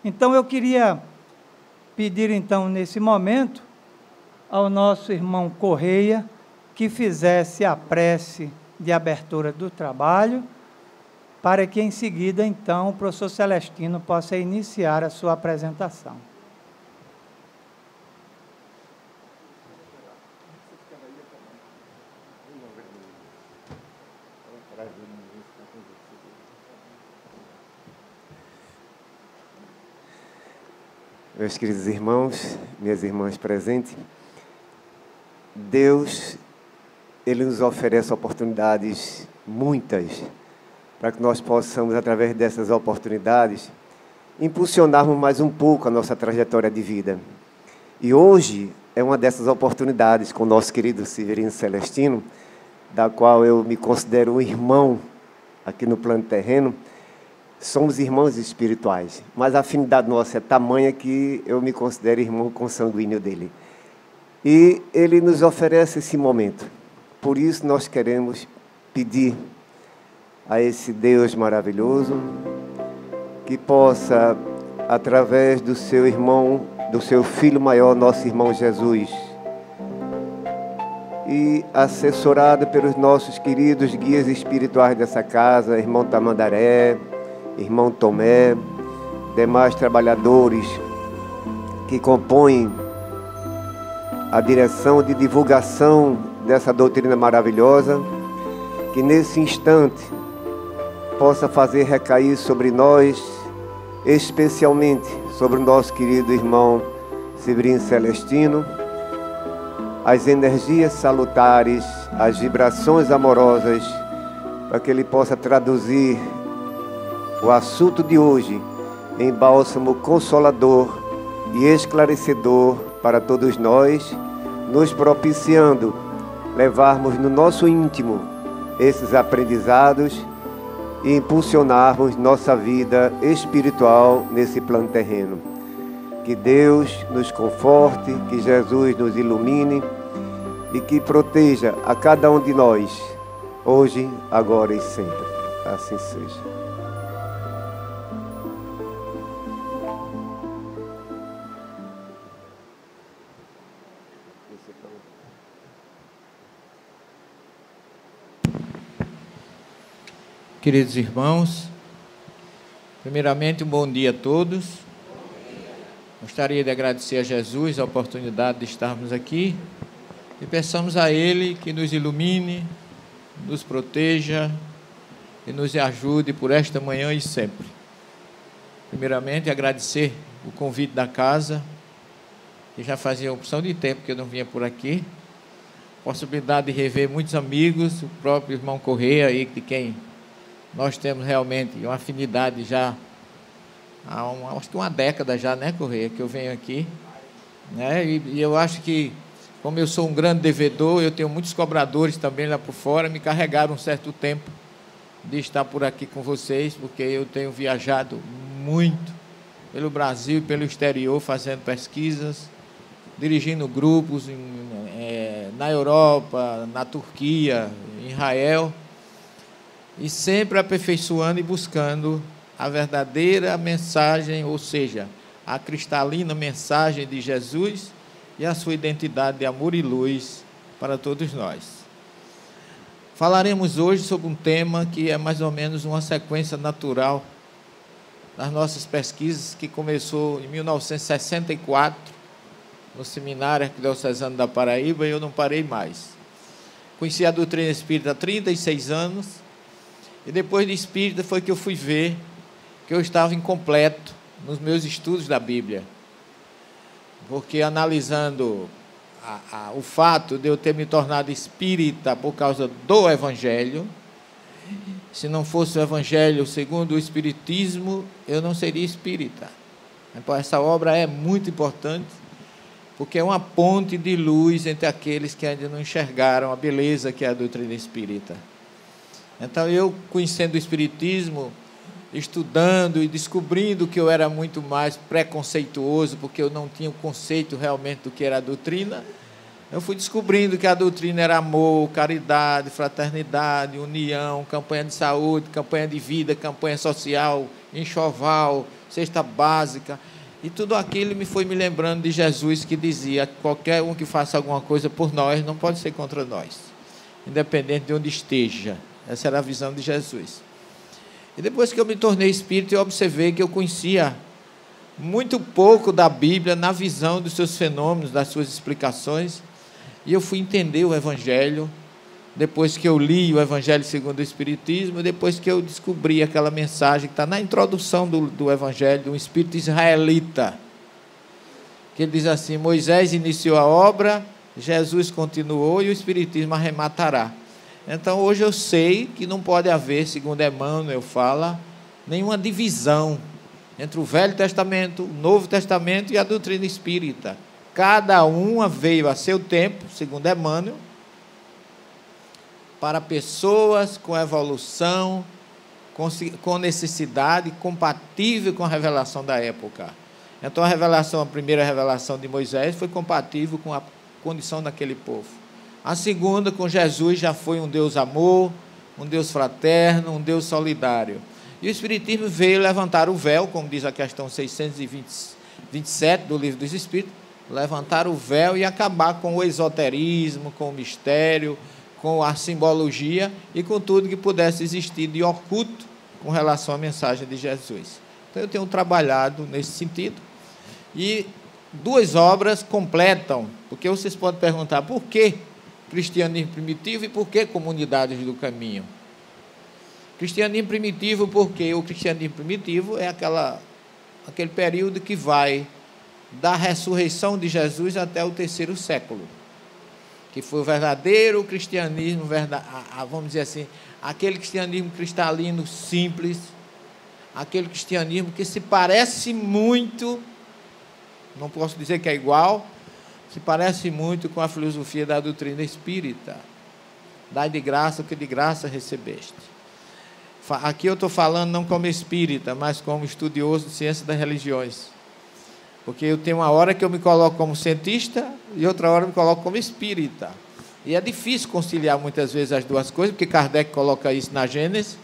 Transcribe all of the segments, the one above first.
Então, eu queria pedir, então, nesse momento, ao nosso irmão Correia, que fizesse a prece de abertura do trabalho, para que, em seguida, então, o professor Celestino possa iniciar a sua apresentação. Meus queridos irmãos, minhas irmãs presentes, Deus, Ele nos oferece oportunidades, muitas, para que nós possamos, através dessas oportunidades, impulsionarmos mais um pouco a nossa trajetória de vida. E hoje é uma dessas oportunidades com o nosso querido Severino Celestino, da qual eu me considero um irmão aqui no plano terreno. Somos irmãos espirituais, mas a afinidade nossa é tamanha que eu me considero irmão consanguíneo dele. E ele nos oferece esse momento. Por isso nós queremos pedir a esse Deus maravilhoso que possa, através do seu irmão, do seu Filho maior, nosso irmão Jesus, e assessorado pelos nossos queridos guias espirituais dessa casa, irmão Tamandaré, irmão Tomé, demais trabalhadores que compõem a direção de divulgação dessa doutrina maravilhosa, que nesse instante possa fazer recair sobre nós, especialmente sobre o nosso querido irmão Severino Celestino, as energias salutares, as vibrações amorosas, para que ele possa traduzir o assunto de hoje em bálsamo consolador e esclarecedor para todos nós, nos propiciando levarmos no nosso íntimo esses aprendizados e impulsionarmos nossa vida espiritual nesse plano terreno. Que Deus nos conforte, que Jesus nos ilumine e que proteja a cada um de nós, hoje, agora e sempre. Assim seja. Queridos irmãos, primeiramente um bom dia a todos. Gostaria de agradecer a Jesus a oportunidade de estarmos aqui e peçamos a Ele que nos ilumine, nos proteja e nos ajude por esta manhã e sempre. Primeiramente, agradecer o convite da casa, que já fazia opção de tempo que eu não vinha por aqui. Possibilidade de rever muitos amigos, o próprio irmão Correia, aí, de quem nós temos realmente uma afinidade já há acho que uma década já, né, Correia, que eu venho aqui, né? E eu acho que, como eu sou um grande devedor, eu tenho muitos cobradores também lá por fora, me carregaram um certo tempo de estar por aqui com vocês, porque eu tenho viajado muito pelo Brasil e pelo exterior, fazendo pesquisas, dirigindo grupos na Europa, na Turquia, em Israel, e sempre aperfeiçoando e buscando a verdadeira mensagem, ou seja, a cristalina mensagem de Jesus e a sua identidade de amor e luz para todos nós. Falaremos hoje sobre um tema que é mais ou menos uma sequência natural das nossas pesquisas, que começou em 1964, no Seminário Arquidiocesano da Paraíba, e eu não parei mais. Conheci a doutrina espírita há 36 anos, e depois de espírita foi que eu fui ver que eu estava incompleto nos meus estudos da Bíblia, porque analisando o fato de eu ter me tornado espírita por causa do Evangelho, se não fosse o Evangelho segundo o Espiritismo, eu não seria espírita. Então, essa obra é muito importante, porque é uma ponte de luz entre aqueles que ainda não enxergaram a beleza que é a doutrina espírita. Então, eu, conhecendo o Espiritismo, estudando e descobrindo que eu era muito mais preconceituoso, porque eu não tinha o conceito realmente do que era a doutrina, eu fui descobrindo que a doutrina era amor, caridade, fraternidade, união, campanha de saúde, campanha de vida, campanha social, enxoval, cesta básica, e tudo aquilo me foi me lembrando de Jesus, que dizia: qualquer um que faça alguma coisa por nós não pode ser contra nós, independente de onde esteja. Essa era a visão de Jesus. E depois que eu me tornei espírita, eu observei que eu conhecia muito pouco da Bíblia na visão dos seus fenômenos, das suas explicações, e eu fui entender o Evangelho depois que eu li o Evangelho segundo o Espiritismo, depois que eu descobri aquela mensagem que está na introdução do Evangelho, de um espírito israelita, que ele diz assim: Moisés iniciou a obra, Jesus continuou e o Espiritismo arrematará. Então hoje eu sei que não pode haver, segundo Emmanuel fala, nenhuma divisão entre o Velho Testamento, o Novo Testamento e a doutrina espírita. Cada uma veio a seu tempo, segundo Emmanuel, para pessoas com evolução, com necessidade, compatível com a revelação da época. Então a primeira revelação de Moisés foi compatível com a condição daquele povo. A segunda, com Jesus, já foi um Deus amor, um Deus fraterno, um Deus solidário. E o Espiritismo veio levantar o véu, como diz a questão 627 do Livro dos Espíritos, levantar o véu e acabar com o esoterismo, com o mistério, com a simbologia e com tudo que pudesse existir de oculto com relação à mensagem de Jesus. Então eu tenho trabalhado nesse sentido, e duas obras completam, porque vocês podem perguntar por que cristianismo primitivo e por que comunidades do caminho. Cristianismo primitivo porque o cristianismo primitivo é aquele período que vai da ressurreição de Jesus até o 3º século, que foi o verdadeiro cristianismo, vamos dizer assim, aquele cristianismo cristalino simples, aquele cristianismo que se parece muito, não posso dizer que é igual, se parece muito com a filosofia da doutrina espírita. Dai de graça o que de graça recebeste. Aqui eu estou falando não como espírita, mas como estudioso de ciência das religiões. Porque eu tenho uma hora que eu me coloco como cientista e outra hora eu me coloco como espírita. E é difícil conciliar muitas vezes as duas coisas, porque Kardec coloca isso na Gênesis,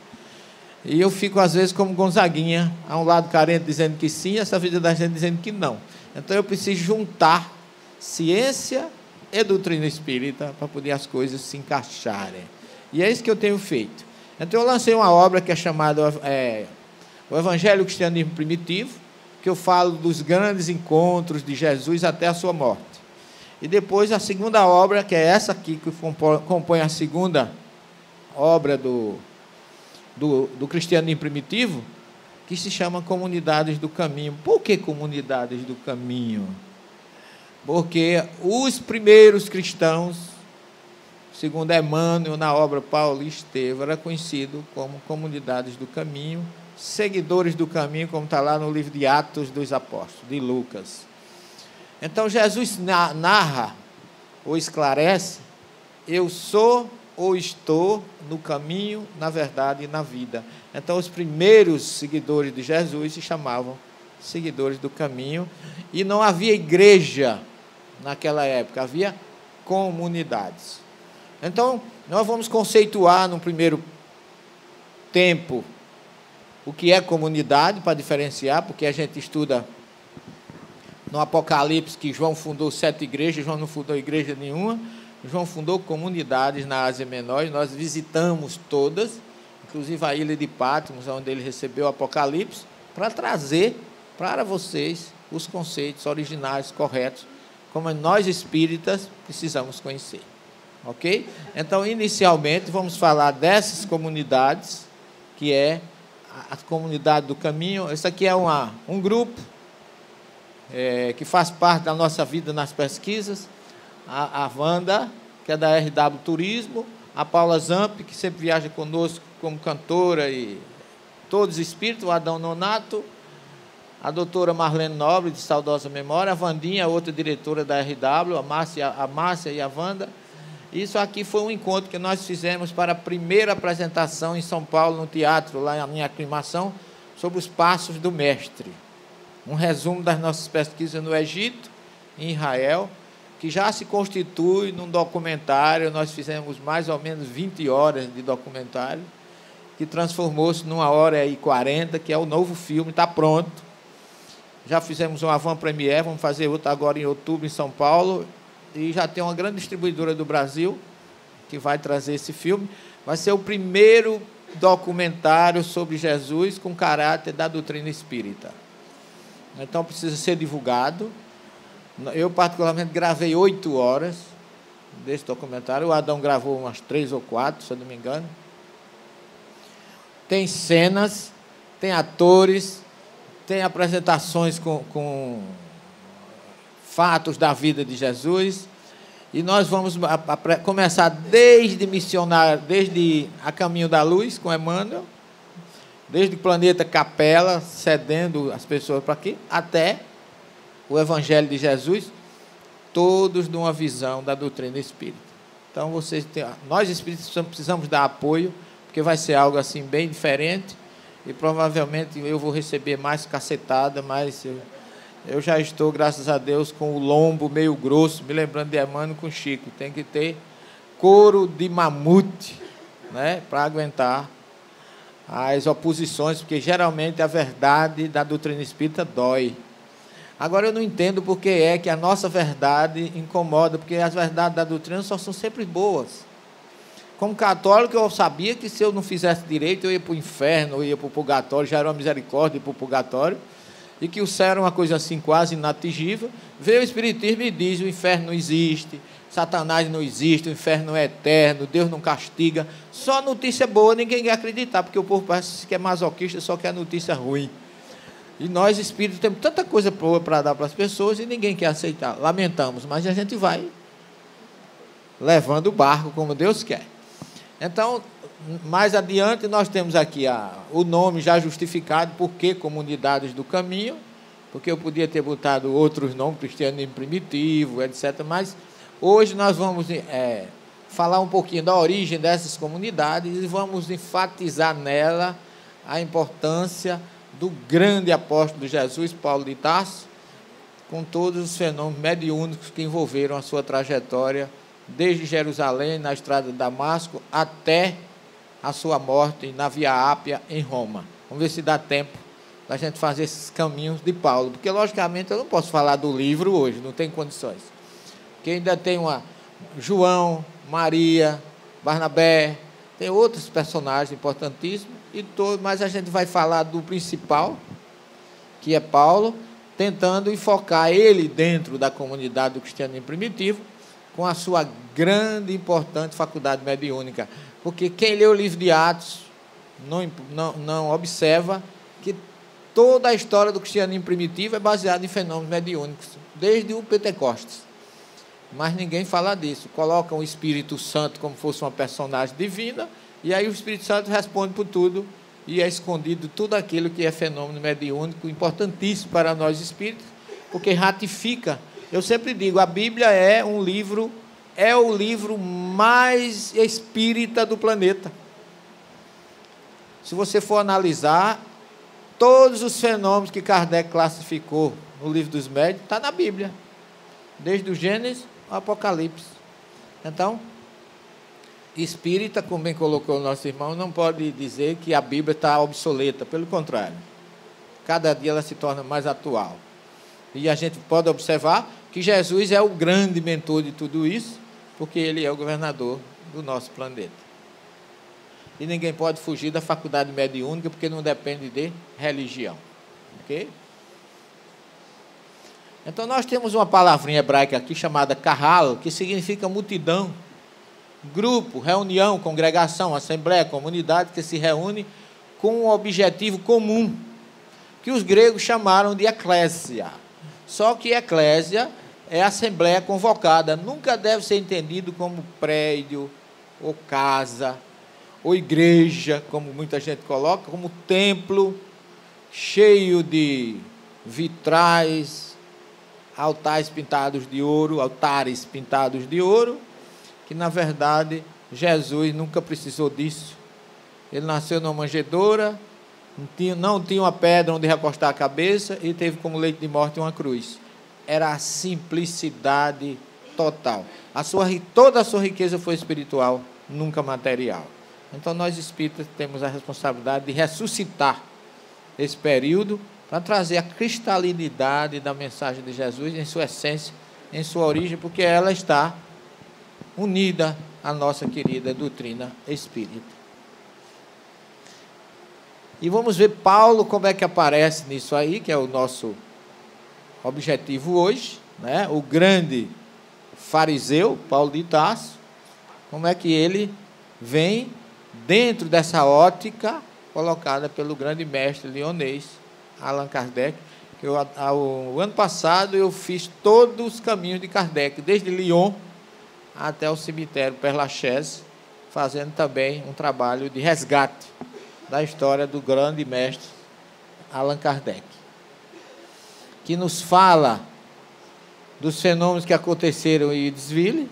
e eu fico às vezes como Gonzaguinha, a um lado carente dizendo que sim, essa vida da gente dizendo que não. Então eu preciso juntar ciência e doutrina espírita para poder as coisas se encaixarem. E é isso que eu tenho feito. Então eu lancei uma obra que é chamada O Evangelho Cristianismo Primitivo, que eu falo dos grandes encontros de Jesus até a sua morte. E depois a segunda obra, que é essa aqui, que compõe a segunda obra do cristianismo primitivo, que se chama Comunidades do Caminho. Por que Comunidades do Caminho? Porque os primeiros cristãos, segundo Emmanuel, na obra Paulo e Estevão, era conhecido como Comunidades do Caminho, seguidores do caminho, como está lá no livro de Atos dos Apóstolos, de Lucas. Então Jesus narra ou esclarece: eu sou ou estou no caminho, na verdade e na vida. Então os primeiros seguidores de Jesus se chamavam seguidores do caminho, e não havia igreja naquela época, havia comunidades. Então nós vamos conceituar no primeiro tempo o que é comunidade, para diferenciar, porque a gente estuda no Apocalipse que João fundou 7 igrejas, João não fundou igreja nenhuma, João fundou comunidades na Ásia Menor, e nós visitamos todas, inclusive a ilha de Patmos, onde ele recebeu o Apocalipse, para trazer para vocês os conceitos originais, corretos, como nós espíritas precisamos conhecer. Ok? Então, inicialmente, vamos falar dessas comunidades, que é a comunidade do caminho. Esse aqui é um grupo que faz parte da nossa vida nas pesquisas. A Wanda, que é da RW Turismo, a Paula Zamp, que sempre viaja conosco como cantora, e todos espíritos, o Adão Nonato, a doutora Marlene Nobre, de saudosa memória, a Vandinha, outra diretora da RW, a Márcia e a Wanda. Isso aqui foi um encontro que nós fizemos para a primeira apresentação em São Paulo, no teatro, lá em Aclimação, sobre os passos do mestre. Um resumo das nossas pesquisas no Egito, em Israel, que já se constitui num documentário. Nós fizemos mais ou menos 20 horas de documentário, que transformou-se numa hora e 40, que é o novo filme, está pronto. Já fizemos uma avant-première, vamos fazer outra agora em outubro em São Paulo, e já tem uma grande distribuidora do Brasil que vai trazer esse filme. Vai ser o primeiro documentário sobre Jesus com caráter da doutrina espírita. Então precisa ser divulgado. Eu particularmente gravei 8 horas desse documentário. O Adão gravou umas 3 ou 4, se eu não me engano. Tem cenas, tem atores, tem apresentações com fatos da vida de Jesus. E nós vamos começar desde missionário, desde A Caminho da Luz, com Emmanuel, desde o planeta Capela, cedendo as pessoas para aqui, até o Evangelho de Jesus, todos de uma visão da doutrina espírita. Então, nós espíritas precisamos dar apoio, porque vai ser algo assim bem diferente, e provavelmente eu vou receber mais cacetada, mas eu já estou, graças a Deus, com o lombo meio grosso, me lembrando de Emmanuel com Chico. Tem que ter couro de mamute, né, para aguentar as oposições, porque geralmente a verdade da doutrina espírita dói. Agora eu não entendo por que é que a nossa verdade incomoda, porque as verdades da doutrina só são sempre boas. Como católico, eu sabia que se eu não fizesse direito, eu ia para o inferno, eu ia para o purgatório, já era uma misericórdia ir para o purgatório, e que o céu era uma coisa assim quase inatingível. Veio o Espiritismo e diz: o inferno não existe, Satanás não existe, o inferno é eterno, Deus não castiga. Só notícia boa, ninguém quer acreditar, porque o povo parece que é masoquista, só quer notícia ruim. E nós, espíritos, temos tanta coisa boa para dar para as pessoas e ninguém quer aceitar. Lamentamos, mas a gente vai levando o barco como Deus quer. Então, mais adiante, nós temos aqui o nome já justificado, por que Comunidades do Caminho, porque eu podia ter botado outros nomes, Cristianismo Primitivo, etc. Mas hoje nós vamos falar um pouquinho da origem dessas comunidades e vamos enfatizar nela a importância do grande apóstolo Jesus, Paulo de Tarso, com todos os fenômenos mediúnicos que envolveram a sua trajetória, desde Jerusalém, na estrada de Damasco, até a sua morte na Via Ápia, em Roma. Vamos ver se dá tempo da gente fazer esses caminhos de Paulo, porque, logicamente, eu não posso falar do livro hoje, não tem condições. Porque ainda tem João, Maria, Barnabé, tem outros personagens importantíssimos, mas a gente vai falar do principal, que é Paulo, tentando enfocar ele dentro da comunidade do cristianismo primitivo, com a sua grande e importante faculdade mediúnica. Porque quem lê o livro de Atos não observa que toda a história do cristianismo primitivo é baseada em fenômenos mediúnicos, desde o Pentecostes. Mas ninguém fala disso. Colocam o Espírito Santo como fosse uma personagem divina, e aí o Espírito Santo responde por tudo, e é escondido tudo aquilo que é fenômeno mediúnico, importantíssimo para nós espíritos, porque ratifica. Eu sempre digo, a Bíblia é o livro mais espírita do planeta. Se você for analisar, todos os fenômenos que Kardec classificou no livro dos médiuns, está na Bíblia, desde o Gênesis ao Apocalipse. Então, espírita, como bem colocou o nosso irmão, não pode dizer que a Bíblia está obsoleta, pelo contrário, cada dia ela se torna mais atual. E a gente pode observar que Jesus é o grande mentor de tudo isso, porque ele é o governador do nosso planeta. E ninguém pode fugir da faculdade mediúnica, porque não depende de religião. Ok? Então, nós temos uma palavrinha hebraica aqui chamada kahal, que significa multidão, grupo, reunião, congregação, assembleia, comunidade que se reúne com um objetivo comum, que os gregos chamaram de eclésia. Só que eclésia é assembleia convocada, nunca deve ser entendido como prédio, ou casa, ou igreja, como muita gente coloca, como templo, cheio de vitrais, altares pintados de ouro, que na verdade Jesus nunca precisou disso. Ele nasceu numa manjedoura, não tinha uma pedra onde recostar a cabeça e teve como leito de morte uma cruz. Era a simplicidade total. Toda a sua riqueza foi espiritual, nunca material. Então, nós espíritas temos a responsabilidade de ressuscitar esse período para trazer a cristalinidade da mensagem de Jesus em sua essência, em sua origem, porque ela está unida à nossa querida doutrina espírita. E vamos ver Paulo como é que aparece nisso aí, que é o nosso objetivo hoje, né? O grande fariseu, Paulo de Tarso, como é que ele vem dentro dessa ótica colocada pelo grande mestre lionês, Allan Kardec. O ano passado eu fiz todos os caminhos de Kardec, desde Lyon até o cemitério Père Lachaise, fazendo também um trabalho de resgate da história do grande mestre Allan Kardec, que nos fala dos fenômenos que aconteceram em Evansville,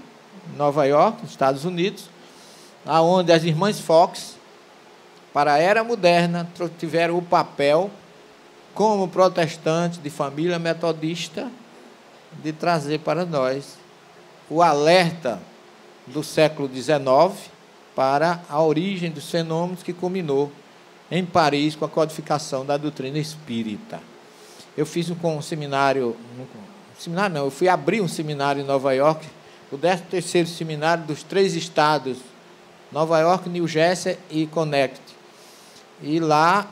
Nova York, nos Estados Unidos, aonde as irmãs Fox, para a era moderna, tiveram o papel, como protestantes de família metodista, de trazer para nós o alerta do século XIX para a origem dos fenômenos que culminou em Paris com a codificação da doutrina espírita. Eu fiz um seminário, eu fui abrir um seminário em Nova York, o 13º seminário dos 3 estados, Nova York, New Jersey e Connecticut. E lá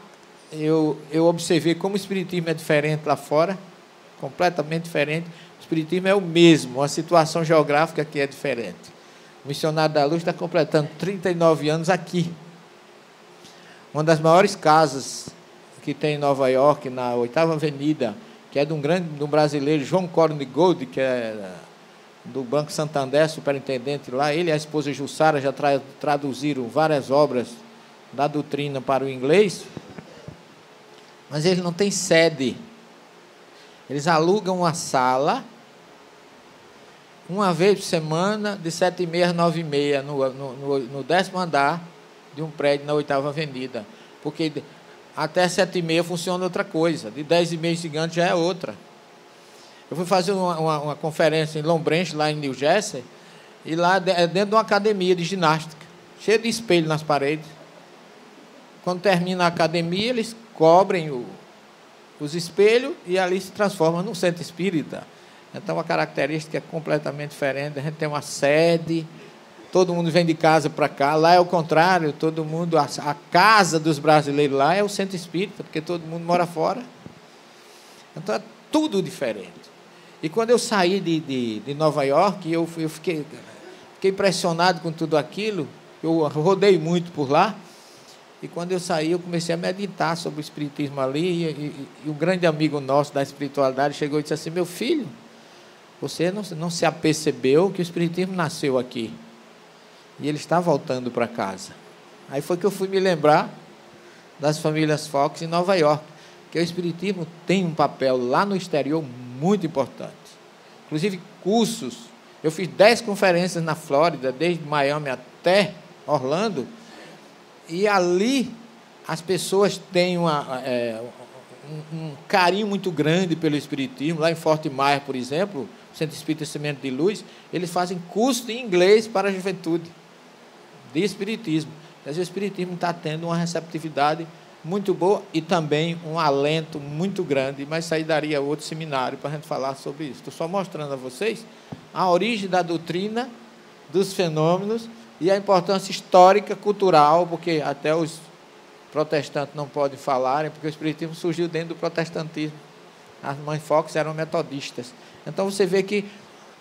eu observei como o espiritismo é diferente lá fora, completamente diferente. O espiritismo é o mesmo, a situação geográfica aqui é diferente. O Missionário da Luz está completando 39 anos aqui. Uma das maiores casas que tem em Nova York, na 8ª Avenida, que é de um brasileiro, João Korngold, que é do Banco Santander, superintendente lá. Ele e a esposa Jussara já traduziram várias obras da doutrina para o inglês, mas ele não tem sede. Eles alugam uma sala uma vez por semana, de 7h30 às 9h30, no 10º andar de um prédio na 8ª Avenida, porque até 7h30 funciona outra coisa, de 10h30 em diante já é outra. Eu fui fazer uma conferência em Long Branch, lá em New Jersey, e lá dentro de uma academia de ginástica, cheia de espelho nas paredes. Quando termina a academia, eles cobrem os espelhos e ali se transforma num centro espírita. Então, a característica é completamente diferente. A gente tem uma sede, todo mundo vem de casa para cá. Lá é o contrário, todo mundo, a casa dos brasileiros lá é o centro espírita, porque todo mundo mora fora. Então, é tudo diferente. E quando eu saí de Nova York, eu fiquei impressionado com tudo aquilo. Eu rodei muito por lá. E quando eu saí, eu comecei a meditar sobre o espiritismo ali. E um grande amigo nosso da espiritualidade chegou e disse assim: meu filho, você não se apercebeu que o espiritismo nasceu aqui e ele está voltando para casa. Aí foi que eu fui me lembrar das famílias Fox em Nova York, que o espiritismo tem um papel lá no exterior muito importante. Inclusive cursos. Eu fiz 10 conferências na Flórida, desde Miami até Orlando, e ali as pessoas têm um carinho muito grande pelo espiritismo. Lá em Fort Myers, por exemplo, Centro Espírita Semente de Luz, eles fazem curso em inglês para a juventude de espiritismo. Mas o espiritismo está tendo uma receptividade muito boa e também um alento muito grande, mas isso aí daria outro seminário para a gente falar sobre isso. Estou só mostrando a vocês a origem da doutrina, dos fenômenos e a importância histórica, cultural, porque até os protestantes não podem falar, porque o espiritismo surgiu dentro do protestantismo. As mães Fox eram metodistas. Então você vê que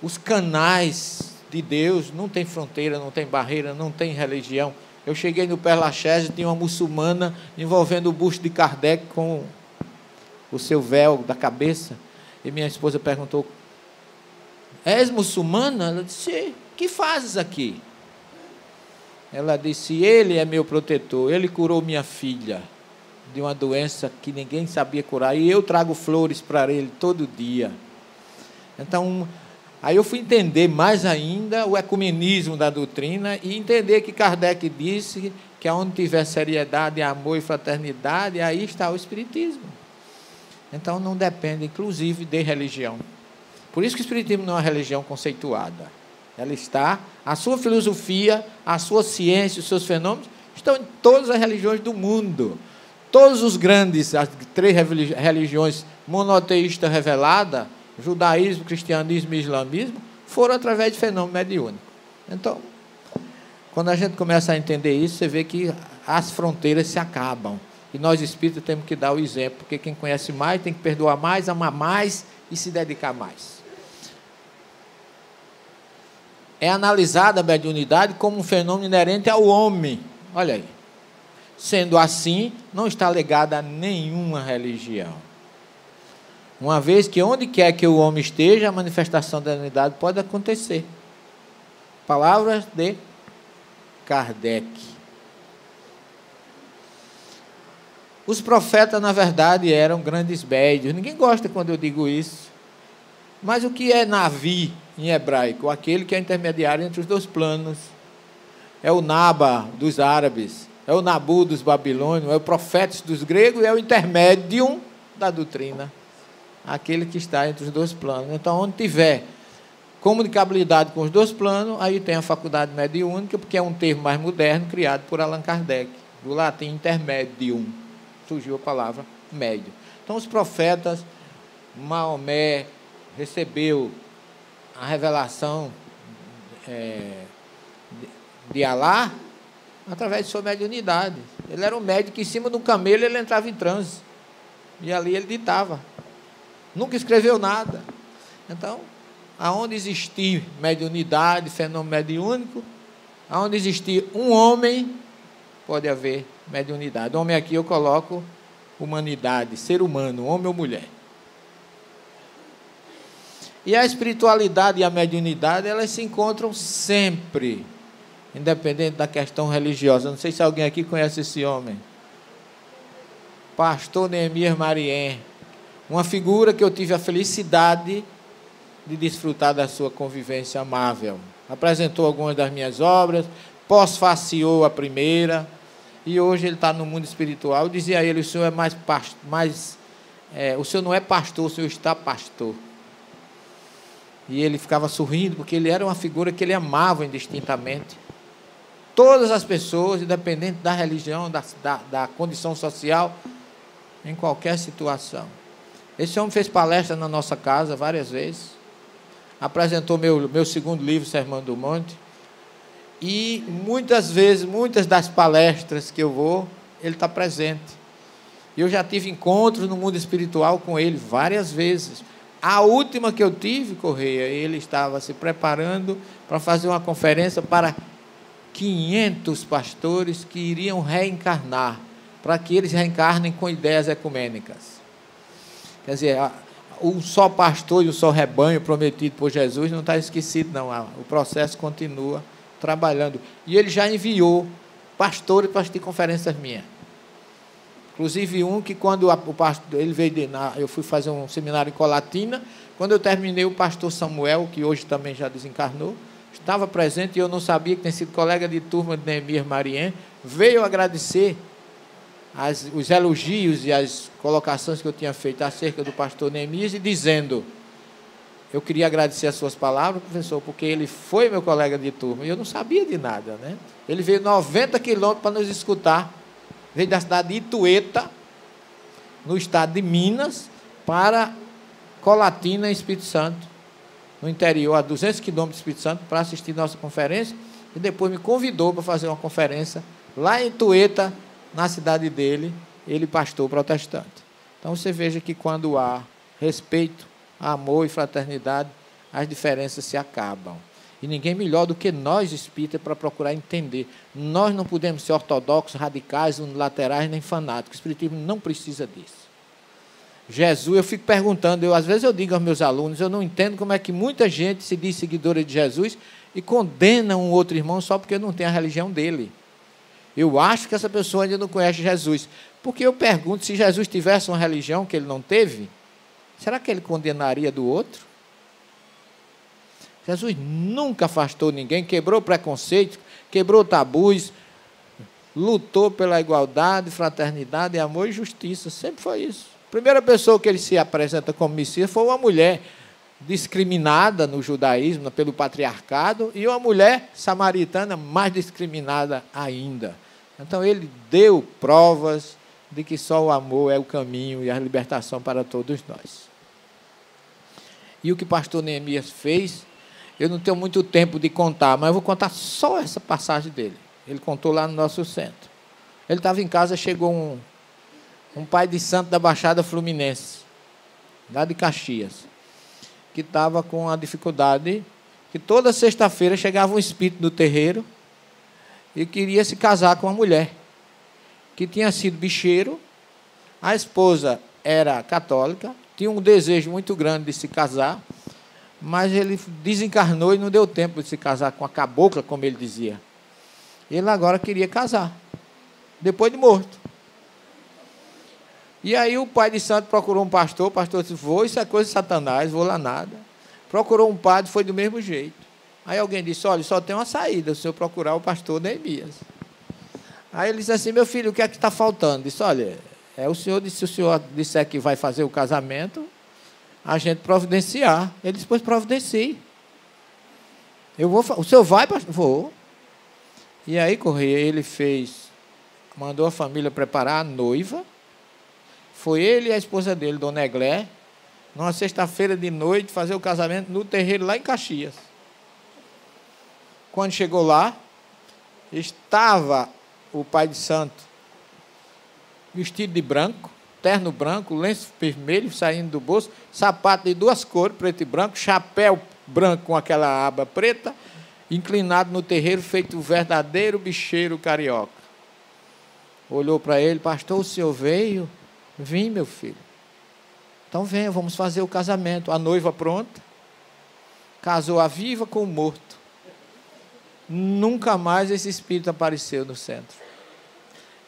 os canais de Deus não tem fronteira, não tem barreira, não tem religião. Eu cheguei no Père Lachaise, tinha uma muçulmana envolvendo o busto de Kardec com o seu véu da cabeça, e minha esposa perguntou: és muçulmana? Ela disse: que fazes aqui? Ela disse: ele é meu protetor, ele curou minha filha de uma doença que ninguém sabia curar, e eu trago flores para ele todo dia. Então, aí eu fui entender mais ainda o ecumenismo da doutrina e entender que Kardec disse que onde tiver seriedade, amor e fraternidade, aí está o espiritismo. Então, não depende, inclusive, de religião. Por isso que o espiritismo não é uma religião conceituada. Ela está, a sua filosofia, a sua ciência, os seus fenômenos, Estão em todas as religiões do mundo. Todos os grandes, as 3 religiões monoteístas reveladas, judaísmo, cristianismo e islamismo, foram através de fenômeno mediúnico. Então, quando a gente começa a entender isso, você vê que as fronteiras se acabam. E nós espíritas temos que dar o exemplo, porque quem conhece mais tem que perdoar mais, amar mais e se dedicar mais. É analisada a mediunidade como um fenômeno inerente ao homem. Olha aí. Sendo assim, não está ligada a nenhuma religião. Uma vez que onde quer que o homem esteja, a manifestação da unidade pode acontecer. Palavras de Kardec. Os profetas, na verdade, eram grandes médios. Ninguém gosta quando eu digo isso. Mas o que é Navi em hebraico? Aquele que é intermediário entre os 2 planos. É o Naba dos árabes, é o Nabu dos babilônios, é o profeta dos gregos e é o intermédium da doutrina. Aquele que está entre os 2 planos. Então, onde tiver comunicabilidade com os 2 planos, aí tem a faculdade mediúnica, porque é um termo mais moderno, criado por Allan Kardec, do latim intermedium. Surgiu a palavra médio. Então, os profetas, Maomé recebeu a revelação de Alá através de sua mediunidade. Ele era um médium que, em cima de um camelo, ele entrava em transe. E ali ele ditava. Nunca escreveu nada. Então, aonde existir mediunidade, fenômeno mediúnico, aonde existir um homem, pode haver mediunidade. Homem aqui eu coloco humanidade, ser humano, homem ou mulher. E a espiritualidade e a mediunidade, elas se encontram sempre, independente da questão religiosa. Não sei se alguém aqui conhece esse homem. Pastor Neemias Marien. Uma figura que eu tive a felicidade de desfrutar da sua convivência amável. Apresentou algumas das minhas obras, pós-faciou a primeira, e hoje ele está no mundo espiritual. Eu dizia a ele: o senhor é o senhor não é pastor, o senhor está pastor. E ele ficava sorrindo, porque ele era uma figura que ele amava indistintamente. Todas as pessoas, independente da religião, da condição social, em qualquer situação. Esse homem fez palestra na nossa casa várias vezes. Apresentou meu 2º livro, Sermão do Monte. E muitas vezes, muitas das palestras que eu vou, ele está presente. Eu já tive encontros no mundo espiritual com ele várias vezes. A última que eu tive, Correia, ele estava se preparando para fazer uma conferência para 500 pastores que iriam reencarnar, para que eles reencarnem com ideias ecumênicas. Quer dizer, o só pastor e o só rebanho prometido por Jesus não está esquecido, não. O processo continua trabalhando. E ele já enviou pastores para assistir conferências minhas. Inclusive um que, quando o pastor, ele veio eu fui fazer um seminário em Colatina, quando eu terminei, o pastor Samuel, que hoje também já desencarnou, estava presente, e eu não sabia, que tem sido colega de turma de Neemias Marien, veio agradecer os elogios e as colocações que eu tinha feito acerca do pastor Neemias, e dizendo: eu queria agradecer as suas palavras, professor, porque ele foi meu colega de turma, e eu não sabia de nada, né? Ele veio 90 quilômetros para nos escutar, veio da cidade de Itueta, no estado de Minas, para Colatina, Espírito Santo, no interior, a 200 quilômetros do Espírito Santo, para assistir nossa conferência, e depois me convidou para fazer uma conferência lá em Itueta, na cidade dele, ele pastor protestante. Então você veja que quando há respeito, amor e fraternidade, as diferenças se acabam. E ninguém melhor do que nós espíritas para procurar entender. Nós não podemos ser ortodoxos, radicais, unilaterais, nem fanáticos. O espiritismo não precisa disso. Jesus, eu fico perguntando, às vezes eu digo aos meus alunos, eu não entendo como é que muita gente se diz seguidora de Jesus e condena um outro irmão só porque não tem a religião dele. Eu acho que essa pessoa ainda não conhece Jesus. Porque eu pergunto, se Jesus tivesse uma religião que ele não teve, será que ele condenaria do outro? Jesus nunca afastou ninguém, quebrou preconceito, quebrou tabus, lutou pela igualdade, fraternidade, amor e justiça. Sempre foi isso. A primeira pessoa que ele se apresenta como Messias foi uma mulher discriminada no judaísmo, pelo patriarcado, e uma mulher samaritana mais discriminada ainda. Então, ele deu provas de que só o amor é o caminho e a libertação para todos nós. E o que o pastor Neemias fez, eu não tenho muito tempo de contar, mas eu vou contar só essa passagem dele. Ele contou lá no nosso centro. Ele estava em casa, chegou um pai de santo da Baixada Fluminense, lá de Caxias, que estava com a dificuldade, que toda sexta-feira chegava um espírito do terreiro e queria se casar com uma mulher, que tinha sido bicheiro, a esposa era católica, tinha um desejo muito grande de se casar, mas ele desencarnou e não deu tempo de se casar com a cabocla, como ele dizia. Ele agora queria casar, depois de morto. E aí o pai de santo procurou um pastor, o pastor disse, vou, isso é coisa de Satanás, vou lá nada. Procurou um padre, foi do mesmo jeito. Aí alguém disse, olha, só tem uma saída, o senhor procurar o pastor Neemias. Aí ele disse assim, meu filho, o que é que está faltando? Disse, olha, o senhor disse, se o senhor disser que vai fazer o casamento, a gente providenciar. Ele disse, pois providencie. O senhor vai, pastor? Vou. E aí, Correia, ele mandou a família preparar a noiva. Foi ele e a esposa dele, Dona Eglé, numa sexta-feira de noite, fazer o casamento no terreiro lá em Caxias. Quando chegou lá, estava o pai de santo vestido de branco, terno branco, lenço vermelho saindo do bolso, sapato de 2 cores, preto e branco, chapéu branco com aquela aba preta, inclinado no terreiro, feito um verdadeiro bicheiro carioca. Olhou para ele, pastor, o senhor veio? Vim, meu filho. Então venha, vamos fazer o casamento. A noiva pronta, casou a viva com o morto. Nunca mais esse espírito apareceu no centro.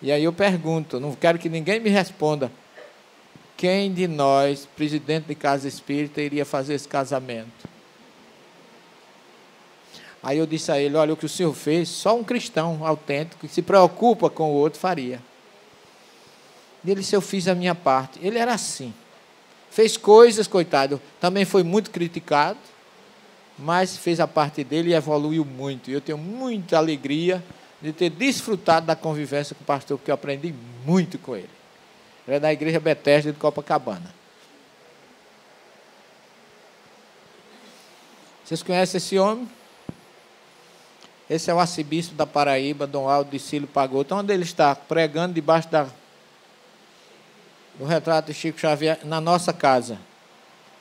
E aí eu pergunto, não quero que ninguém me responda, quem de nós, presidente de casa espírita, iria fazer esse casamento? Aí eu disse a ele, olha, o que o senhor fez, só um cristão autêntico, que se preocupa com o outro, faria. E ele disse, eu fiz a minha parte. Ele era assim. Fez coisas, coitado, também foi muito criticado, mas fez a parte dele e evoluiu muito. E eu tenho muita alegria de ter desfrutado da convivência com o pastor, porque eu aprendi muito com ele. Ele é da Igreja Betesda de Copacabana. Vocês conhecem esse homem? Esse é o arcebispo da Paraíba, Dom Aldo de Cílio Pagotto, onde ele está pregando debaixo do retrato de Chico Xavier, na nossa casa.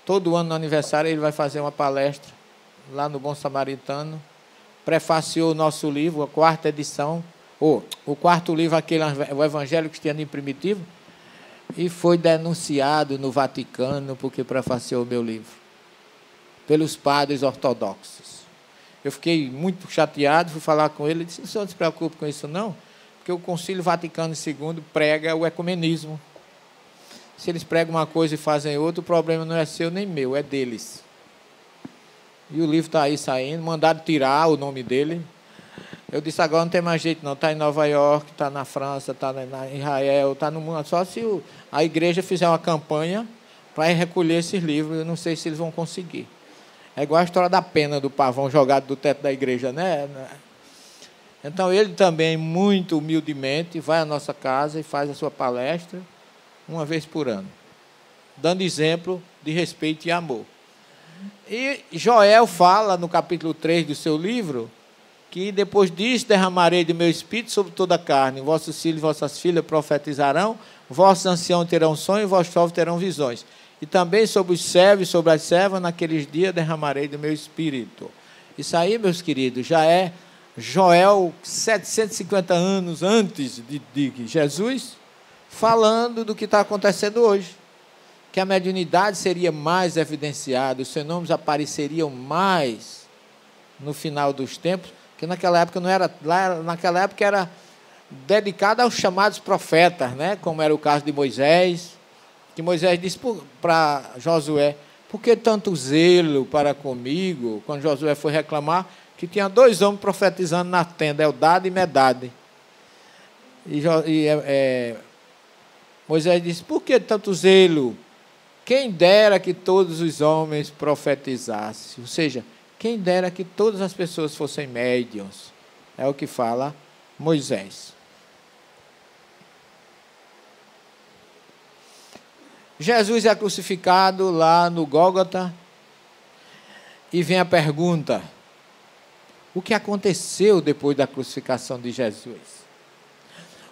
Todo ano, no aniversário, ele vai fazer uma palestra lá no Bom Samaritano. Prefaciou o nosso livro, a 4ª edição, o 4º livro, o Evangelho Cristiano Primitivo, e foi denunciado no Vaticano porque prefaciou o meu livro, pelos padres ortodoxos. Eu fiquei muito chateado, fui falar com ele, disse, o senhor não se preocupe com isso não, porque o Concílio Vaticano II prega o ecumenismo. Se eles pregam uma coisa e fazem outra, o problema não é seu nem meu, é deles. E o livro está aí saindo, mandaram tirar o nome dele. Eu disse, agora não tem mais jeito não, está em Nova York, está na França, está em Israel, está no mundo, só se a igreja fizer uma campanha para recolher esses livros, eu não sei se eles vão conseguir. É igual a história da pena do pavão jogado do teto da igreja, né? Então, ele também, muito humildemente, vai à nossa casa e faz a sua palestra uma vez por ano, dando exemplo de respeito e amor. E Joel fala, no capítulo 3 do seu livro, que depois disso derramarei do meu espírito sobre toda a carne, vossos filhos e vossas filhas profetizarão, vossos anciãos terão sonhos, vossos jovens terão visões. E também sobre os servos e sobre as servas, naqueles dias derramarei do meu espírito. Isso aí, meus queridos, já é Joel 750 anos antes de Jesus, falando do que está acontecendo hoje. Que a mediunidade seria mais evidenciada, os fenômenos apareceriam mais no final dos tempos, que naquela época não era, naquela época era dedicada aos chamados profetas, né? Como era o caso de Moisés, que Moisés disse para Josué, por que tanto zelo para comigo? Quando Josué foi reclamar, que tinha 2 homens profetizando na tenda, Eldade e Medade. Moisés disse, por que tanto zelo? Quem dera que todos os homens profetizassem. Ou seja, quem dera que todas as pessoas fossem médiuns. É o que fala Moisés. Jesus é crucificado lá no Gólgota e vem a pergunta: o que aconteceu depois da crucificação de Jesus?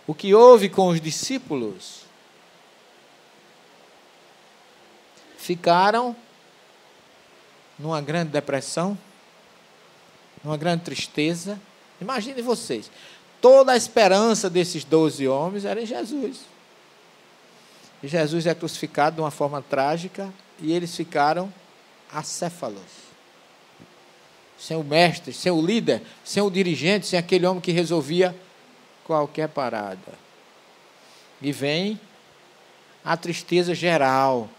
O que houve com os discípulos? Ficaram numa grande depressão, numa grande tristeza. Imagine vocês, toda a esperança desses 12 homens era em Jesus. E Jesus é crucificado de uma forma trágica e eles ficaram acéfalos. Sem o mestre, sem o líder, sem o dirigente, sem aquele homem que resolvia qualquer parada. E vem a tristeza geral.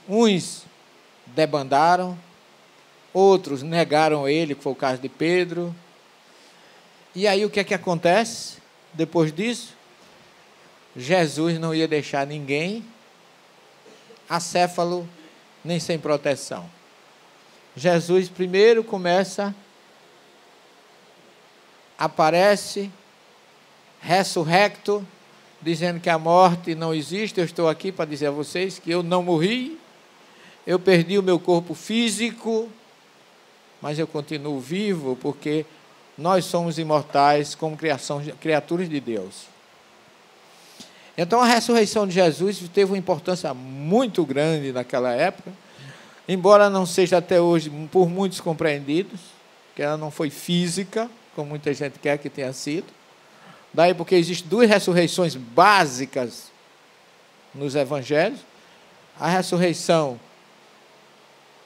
Uns debandaram, outros negaram ele, que foi o caso de Pedro. E aí o que é que acontece depois disso? Jesus não ia deixar ninguém acéfalo nem sem proteção. Jesus primeiro aparece ressurrecto, dizendo que a morte não existe. Eu estou aqui para dizer a vocês que eu não morri, eu perdi o meu corpo físico, mas eu continuo vivo, porque nós somos imortais como criaturas de Deus. Então a ressurreição de Jesus teve uma importância muito grande naquela época, embora não seja até hoje por muitos compreendidos, que ela não foi física, como muita gente quer que tenha sido. Daí porque existem duas ressurreições básicas nos evangelhos: a ressurreição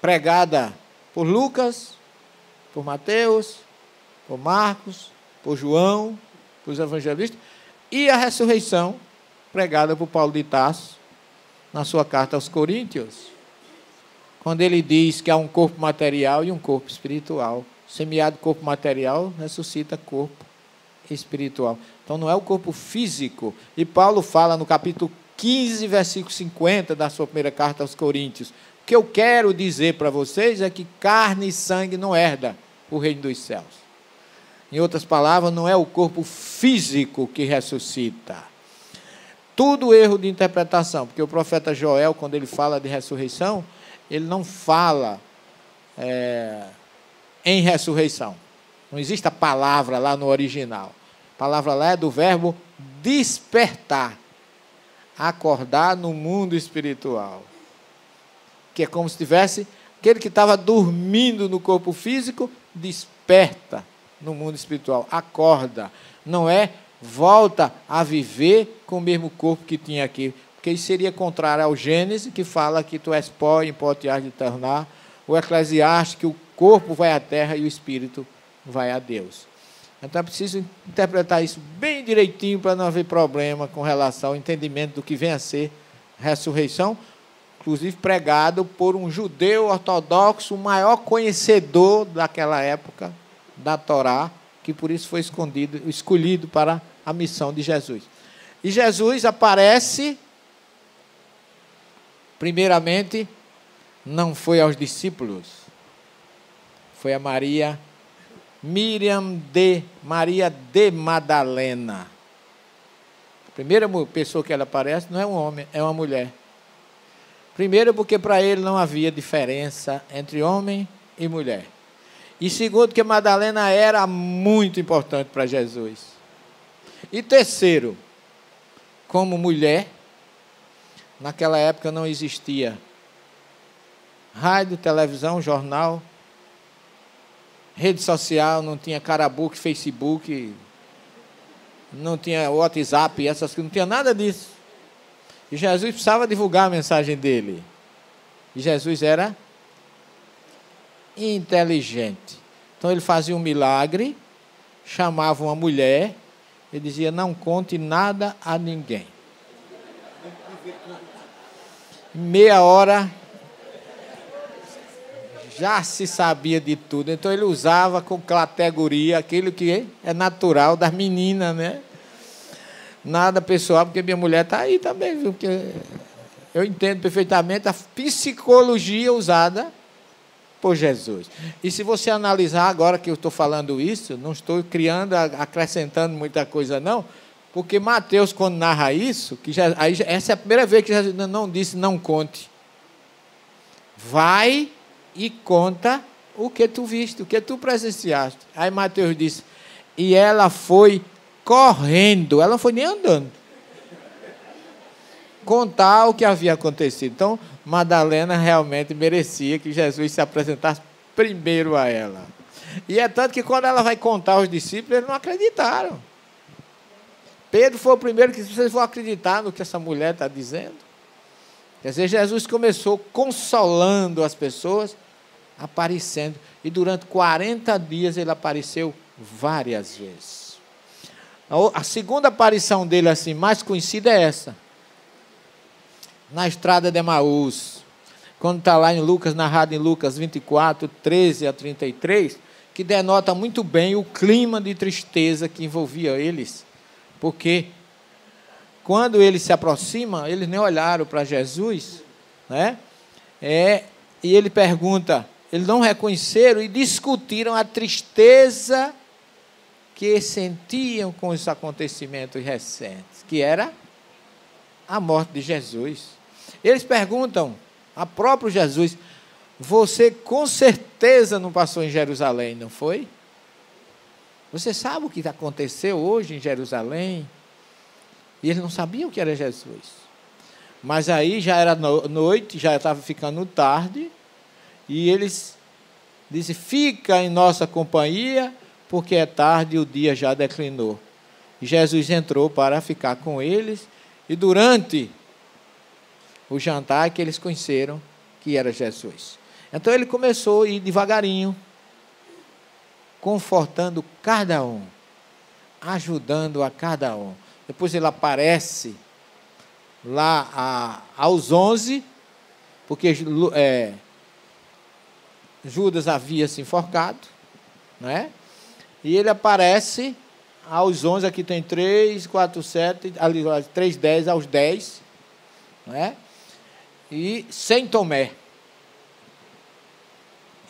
pregada por Lucas, por Mateus, por Marcos, por João, por os evangelistas, e a ressurreição pregada por Paulo de Tarso na sua carta aos Coríntios, quando ele diz que há um corpo material e um corpo espiritual. Semeado corpo material, ressuscita corpo espiritual. Então não é o corpo físico. E Paulo fala no capítulo 15, versículo 50 da sua primeira carta aos Coríntios: o que eu quero dizer para vocês é que carne e sangue não herda o reino dos céus. Em outras palavras, não é o corpo físico que ressuscita. Tudo erro de interpretação, porque o profeta Joel, quando ele fala de ressurreição, ele não fala em ressurreição. Não existe a palavra lá no original. A palavra lá é do verbo despertar, acordar no mundo espiritual, que é como se tivesse aquele que estava dormindo no corpo físico, desperta no mundo espiritual, acorda, não é volta a viver com o mesmo corpo que tinha aqui, porque isso seria contrário ao Gênesis, que fala que tu és pó e em pó te hás de tornar, o Eclesiastes, que o corpo vai à terra e o espírito vai a Deus. Então é preciso interpretar isso bem direitinho para não haver problema com relação ao entendimento do que vem a ser ressurreição, inclusive pregado por um judeu ortodoxo, o maior conhecedor daquela época da Torá, que por isso foi escolhido para a missão de Jesus. E Jesus aparece, primeiramente, não foi aos discípulos, foi a Maria de Madalena. A primeira pessoa que ela aparece não é um homem, é uma mulher. Primeiro, porque para ele não havia diferença entre homem e mulher. E segundo, que Madalena era muito importante para Jesus. E terceiro, como mulher, naquela época não existia rádio, televisão, jornal, rede social, não tinha Carabook, Facebook, não tinha WhatsApp, essas coisas, não tinha nada disso. E Jesus precisava divulgar a mensagem dele. E Jesus era inteligente. Então ele fazia um milagre, chamava uma mulher e dizia: não conte nada a ninguém. Meia hora já se sabia de tudo. Então ele usava com categoria aquilo que é natural das meninas, né? Nada pessoal, porque minha mulher está aí também, viu? Porque eu entendo perfeitamente a psicologia usada por Jesus. E se você analisar agora que eu estou falando isso, não estou criando, acrescentando muita coisa, não. Porque Mateus, quando narra isso, essa é a primeira vez que Jesus não disse, não conte. Vai e conta o que tu viste, o que tu presenciaste. Aí Mateus disse, e ela foi correndo, ela não foi nem andando, contar o que havia acontecido. Então, Madalena realmente merecia que Jesus se apresentasse primeiro a ela. E é tanto que quando ela vai contar aos discípulos, eles não acreditaram. Pedro foi o primeiro que vocês vão acreditar no que essa mulher está dizendo. Quer dizer, Jesus começou consolando as pessoas, aparecendo. E durante 40 dias ele apareceu várias vezes. A segunda aparição dele assim, mais conhecida é essa. Na estrada de Emaús. Quando está lá em Lucas, narrado em Lucas 24, 13 a 33, que denota muito bem o clima de tristeza que envolvia eles. Porque quando eles se aproximam, eles nem olharam para Jesus, né? E ele pergunta, eles não reconheceram e discutiram a tristeza que sentiam com os acontecimentos recentes, que era a morte de Jesus. Eles perguntam a próprio Jesus, você com certeza não passou em Jerusalém, não foi? Você sabe o que aconteceu hoje em Jerusalém? E eles não sabiam que era Jesus. Mas aí já era noite, já estava ficando tarde, e eles dizem, fica em nossa companhia, porque é tarde e o dia já declinou. E Jesus entrou para ficar com eles, e durante o jantar que eles conheceram que era Jesus. Então ele começou a ir devagarinho, confortando cada um, ajudando a cada um. Depois ele aparece lá aos 11, porque Judas havia se enforcado, né? E ele aparece aos 11, aqui tem 3, 4, 7, ali 3, 10, aos 10, né? E sem Tomé.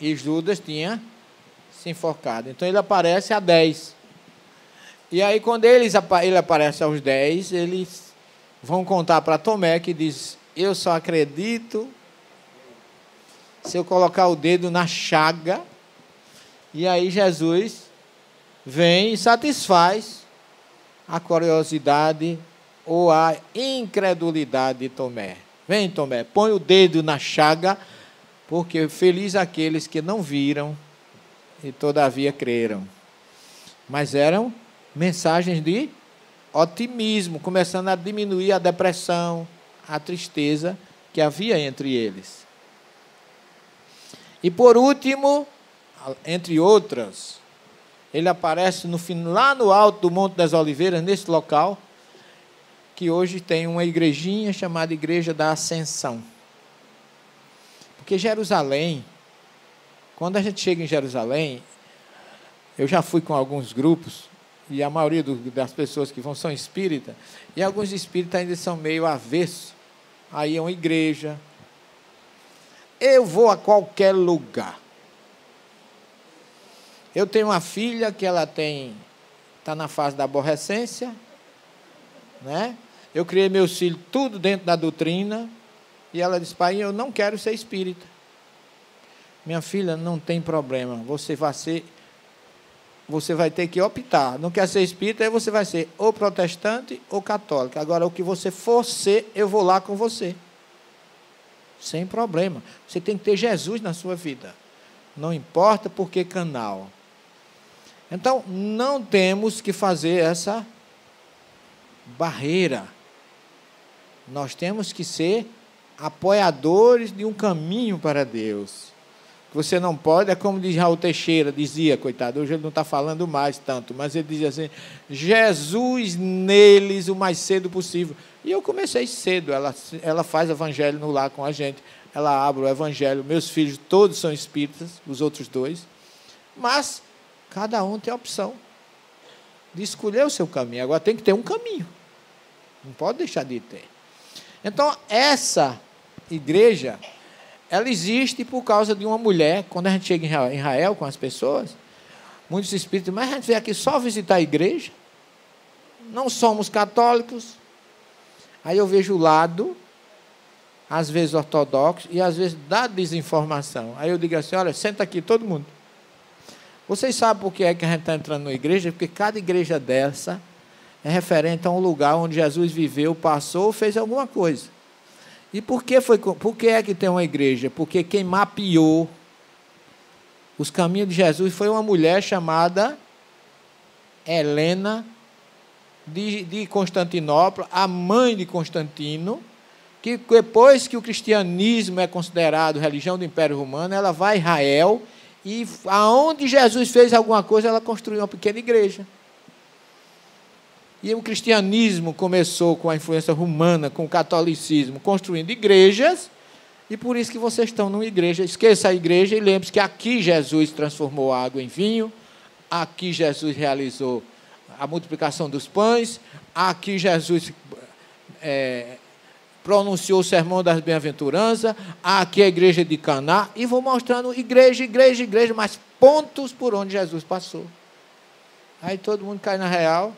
E Judas tinha se enforcado. Então ele aparece a 10. E aí quando ele aparece aos 10, eles vão contar para Tomé, que diz, eu só acredito se eu colocar o dedo na chaga. E aí Jesus vem e satisfaz a curiosidade ou a incredulidade de Tomé. Vem, Tomé, põe o dedo na chaga, porque feliz aqueles que não viram e todavia creram. Mas eram mensagens de otimismo, começando a diminuir a depressão, a tristeza que havia entre eles. E por último, entre outras, ele aparece lá no alto do Monte das Oliveiras, nesse local, que hoje tem uma igrejinha chamada Igreja da Ascensão. Porque Jerusalém, quando a gente chega em Jerusalém, eu já fui com alguns grupos, e a maioria das pessoas que vão são espíritas, e alguns espíritas ainda são meio avessos. Aí é uma igreja. Eu vou a qualquer lugar. Eu tenho uma filha que ela está na fase da aborrecência, né? Eu criei meus filhos tudo dentro da doutrina, e ela disse, pai, eu não quero ser espírita. Minha filha, não tem problema, você vai ter que optar. Não quer ser espírita, aí você vai ser ou protestante ou católico. Agora, o que você for ser, eu vou lá com você. Sem problema. Você tem que ter Jesus na sua vida. Não importa por que canal. Então, não temos que fazer essa barreira. Nós temos que ser apoiadores de um caminho para Deus. Você não pode, é como diz Raul Teixeira, dizia, coitado, hoje ele não está falando mais tanto, mas ele dizia assim, Jesus neles o mais cedo possível. E eu comecei cedo, ela faz evangelho no lar com a gente, ela abre o evangelho, meus filhos todos são espíritas, os outros 2, mas cada um tem a opção de escolher o seu caminho. Agora tem que ter um caminho, não pode deixar de ter. Então, essa igreja, ela existe por causa de uma mulher. Quando a gente chega em Israel com as pessoas, muitos espíritos, mas a gente vem aqui só visitar a igreja? não somos católicos. Aí eu vejo o lado, às vezes ortodoxo, e às vezes da desinformação. Aí eu digo assim, olha, senta aqui todo mundo. Vocês sabem por que é que a gente está entrando na igreja? Porque cada igreja dessa é referente a um lugar onde Jesus viveu, passou, fez alguma coisa. E por que é que tem uma igreja? Porque quem mapeou os caminhos de Jesus foi uma mulher chamada Helena de Constantinopla, a mãe de Constantino, que depois que o cristianismo é considerado religião do Império Romano, ela vai a Israel e aonde Jesus fez alguma coisa, ela construiu uma pequena igreja. E o cristianismo começou com a influência romana, com o catolicismo, construindo igrejas, e por isso que vocês estão numa igreja. Esqueça a igreja e lembre-se que aqui Jesus transformou a água em vinho, aqui Jesus realizou a multiplicação dos pães, aqui Jesus pronunciou o sermão das bem-aventuranças, aqui a igreja de Caná, e vou mostrando igreja, mas pontos por onde Jesus passou. Aí todo mundo cai na real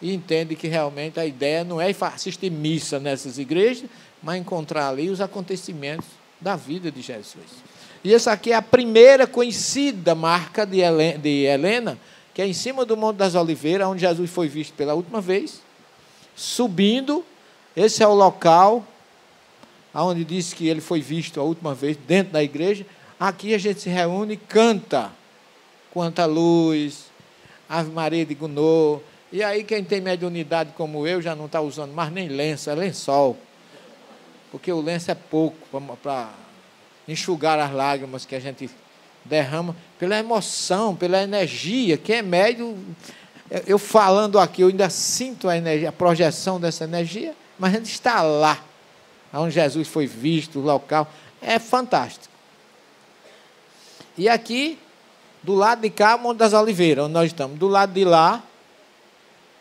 e entende que realmente a ideia não é assistir missa nessas igrejas, mas encontrar ali os acontecimentos da vida de Jesus. E essa aqui é a primeira conhecida marca de Helena, que é em cima do Monte das Oliveiras, onde Jesus foi visto pela última vez, subindo. Esse é o local onde diz que ele foi visto a última vez, dentro da igreja. Aqui a gente se reúne e canta Quanta Luz, Ave Maria de Gounod. E aí quem tem mediunidade como eu já não está usando mais nem lenço, é lençol. Porque o lenço é pouco para enxugar as lágrimas que a gente derrama pela emoção, pela energia. Quem é médium, eu falando aqui, eu ainda sinto a energia, a projeção dessa energia, mas a gente está lá, onde Jesus foi visto, o local. É fantástico. E aqui, do lado de cá, Monte das Oliveiras, onde nós estamos. Do lado de lá,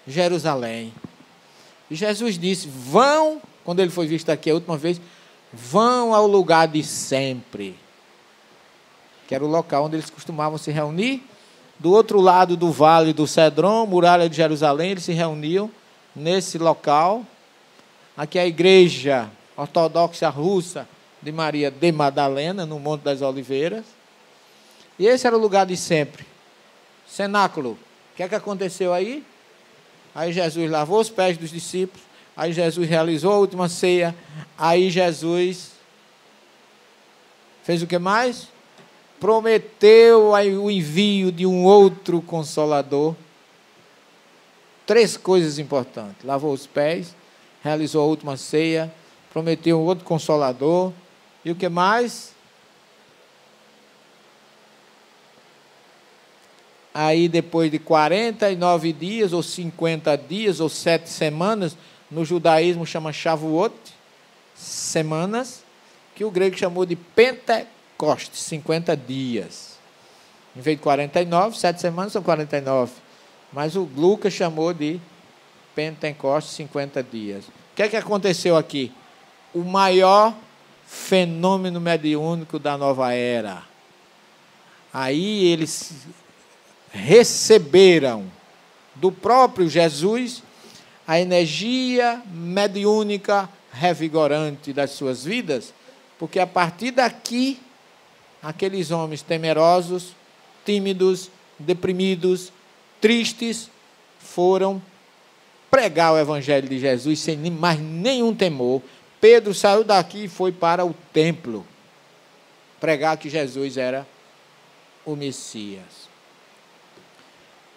Jerusalém. E Jesus disse, vão, quando ele foi visto aqui a última vez, vão ao lugar de sempre, que era o local onde eles costumavam se reunir. Do outro lado do vale do Cedron, muralha de Jerusalém, eles se reuniam nesse local. Aqui é a igreja ortodoxa russa de Maria de Madalena, no Monte das Oliveiras. E esse era o lugar de sempre. Cenáculo. O que é que aconteceu aí? Aí Jesus lavou os pés dos discípulos, aí Jesus realizou a última ceia, aí Jesus fez o que mais? Prometeu o envio de um outro Consolador. 3 coisas importantes. Lavou os pés, realizou a última ceia, prometeu um outro Consolador. E o que mais? Aí, depois de 49 dias, ou 50 dias, ou 7 semanas, no judaísmo chama Shavuot, semanas, que o grego chamou de Pentecostes, 50 dias. Em vez de 49, 7 semanas são 49. Mas o Lucas chamou de Pentecostes, 50 dias. O que é que aconteceu aqui? O maior fenômeno mediúnico da nova era. Aí eles receberam do próprio Jesus a energia mediúnica revigorante das suas vidas, porque a partir daqui, aqueles homens temerosos, tímidos, deprimidos, tristes, foram pregar o Evangelho de Jesus sem mais nenhum temor. Pedro saiu daqui e foi para o templo pregar que Jesus era o Messias.